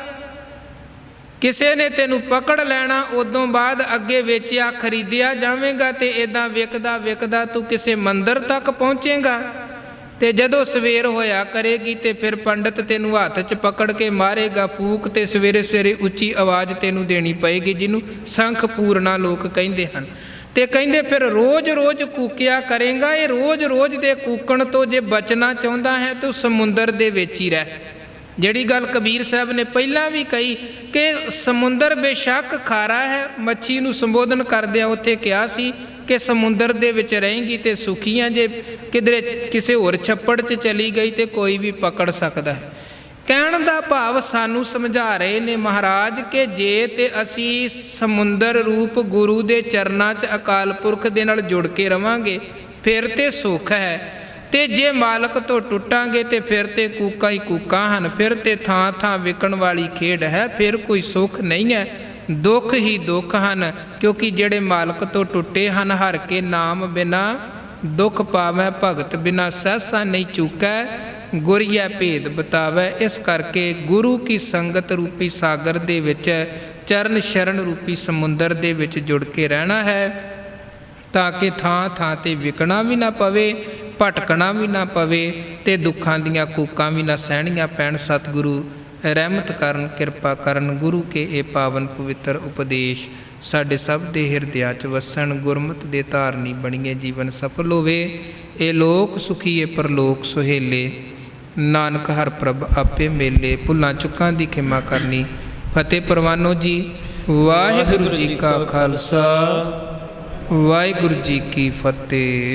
ਕਿਸੇ ਨੇ ਤੈਨੂੰ ਪਕੜ ਲੈਣਾ, ਉਦੋਂ ਬਾਅਦ ਅੱਗੇ ਵੇਚਿਆ ਖਰੀਦਿਆ ਜਾਵੇਂਗਾ ਤੇ ਇੱਦਾਂ ਵਿਕਦਾ ਵਿਕਦਾ ਤੂੰ ਕਿਸੇ ਮੰਦਰ ਤੱਕ ਪਹੁੰਚੇਗਾ। ਤੇ ਜਦੋਂ ਸਵੇਰ ਹੋਇਆ ਕਰੇਗੀ ਤੇ ਫਿਰ ਪੰਡਤ ਤੈਨੂੰ ਹੱਥ 'ਚ ਪਕੜ ਕੇ ਮਾਰੇਗਾ ਫੂਕ, ਤੇ ਸਵੇਰੇ ਸਵੇਰੇ ਉੱਚੀ ਆਵਾਜ਼ ਤੈਨੂੰ ਦੇਣੀ ਪਏਗੀ, ਜਿਹਨੂੰ ਸੰਖ ਪੂਰਨਾ ਲੋਕ ਕਹਿੰਦੇ ਹਨ। ਤੇ ਕਹਿੰਦੇ ਫਿਰ ਰੋਜ਼ ਰੋਜ਼ ਕੂਕਿਆ ਕਰੇਗਾ। ਇਹ ਰੋਜ਼ ਰੋਜ਼ ਦੇ ਕੂਕਣ ਤੋਂ ਜੇ ਬਚਣਾ ਚਾਹੁੰਦਾ ਹੈ ਤੂੰ ਸਮੁੰਦਰ ਦੇ ਵਿੱਚ ਹੀ ਰਹਿ। ਜਿਹੜੀ ਗੱਲ ਕਬੀਰ ਸਾਹਿਬ ਨੇ ਪਹਿਲਾਂ ਵੀ ਕਹੀ ਕਿ ਸਮੁੰਦਰ ਬੇਸ਼ੱਕ ਖਾਰਾ ਹੈ, ਮੱਛੀ ਨੂੰ ਸੰਬੋਧਨ ਕਰਦਿਆਂ ਉੱਥੇ ਕਿਹਾ ਸੀ ਕਿ ਸਮੁੰਦਰ ਦੇ ਵਿੱਚ ਰਹੇਂਗੀ ਤੇ ਸੁਖੀਆਂ, ਜੇ ਕਿਧਰੇ ਕਿਸੇ ਹੋਰ ਛੱਪੜ 'ਚ ਚਲੀ ਗਈ ਤੇ ਕੋਈ ਵੀ ਪਕੜ ਸਕਦਾ ਹੈ। ਕਹਿਣ ਦਾ ਭਾਵ ਸਾਨੂੰ ਸਮਝਾ ਰਹੇ ਨੇ ਮਹਾਰਾਜ ਕਿ ਜੇ ਤੇ ਅਸੀਂ ਸਮੁੰਦਰ ਰੂਪ ਗੁਰੂ ਦੇ ਚਰਨਾਂ 'ਚ ਅਕਾਲ ਪੁਰਖ ਦੇ ਨਾਲ ਜੁੜ ਕੇ ਰਵਾਂਗੇ ਫਿਰ ਤੇ ਸੁੱਖ ਹੈ, ਤੇ ਜੇ ਮਾਲਕ ਤੋਂ ਟੁੱਟਾਂਗੇ ਤੇ ਫਿਰ ਤੇ ਕੂਕਾਂ ਹੀ ਕੂਕਾਂ ਹਨ, ਫਿਰ ਤੇ ਥਾਂ ਥਾਂ ਵਿਕਣ ਵਾਲੀ ਖੇਡ ਹੈ, ਫਿਰ ਕੋਈ ਸੁੱਖ ਨਹੀਂ ਹੈ, ਦੁੱਖ ਹੀ ਦੁੱਖ ਹਨ। ਕਿਉਂਕਿ ਜਿਹੜੇ ਮਾਲਕ ਤੋਂ ਟੁੱਟੇ ਹਨ, ਹਰ ਕੇ ਨਾਮ ਬਿਨਾ ਦੁੱਖ ਪਾਵੈ, ਭਗਤ ਬਿਨਾ ਸਹਿਸਾ ਨਹੀਂ ਚੁਕੈ, ਗੁਰੀਆ ਭੇਦ ਬਤਾਵੈ। ਇਸ ਕਰਕੇ ਗੁਰੂ ਕੀ ਸੰਗਤ ਰੂਪੀ ਸਾਗਰ ਦੇ ਵਿੱਚ, ਚਰਨ ਸ਼ਰਨ ਰੂਪੀ ਸਮੁੰਦਰ ਦੇ ਵਿੱਚ ਜੁੜ ਕੇ ਰਹਿਣਾ ਹੈ, ਤਾਂ ਕਿ ਥਾਂ ਥਾਂ 'ਤੇ ਵਿਕਣਾ ਵੀ ਨਾ ਪਵੇ, ਭਟਕਣਾ ਵੀ ਨਾ ਪਵੇ, ਤੇ ਦੁੱਖਾਂ ਦੀਆਂ ਕੂਕਾਂ ਵੀ ਨਾ ਸਹਿਣੀਆਂ ਪੈਣ। ਸਤਿਗੁਰੂ ਰਹਿਮਤ ਕਰਨ, ਕਿਰਪਾ ਕਰਨ। ਗੁਰੂ ਕੇ ਇਹ ਪਾਵਨ ਪਵਿੱਤਰ ਉਪਦੇਸ਼ ਸਾਡੇ ਸਭ ਦੇ ਹਿਰਦਿਆਂ 'ਚ ਵਸਣ, ਗੁਰਮਤਿ ਦੇ ਧਾਰਨੀ ਬਣੀਏ, ਜੀਵਨ ਸਫਲ ਹੋਵੇ। ਇਹ ਲੋਕ ਸੁਖੀਏ ਪਰਲੋਕ ਸੁਹੇਲੇ, ਨਾਨਕ ਹਰ ਪ੍ਰਭ ਆਪੇ ਮੇਲੇ। ਭੁੱਲਾਂ ਚੁੱਕਾਂ ਦੀ ਖਿਮਾ ਕਰਨੀ। ਫਤਿਹ ਪ੍ਰਵਾਨੋ ਜੀ। ਵਾਹਿਗੁਰੂ ਜੀ ਕਾ ਖਾਲਸਾ, ਵਾਹਿਗੁਰੂ ਜੀ ਕੀ ਫਤਿਹ।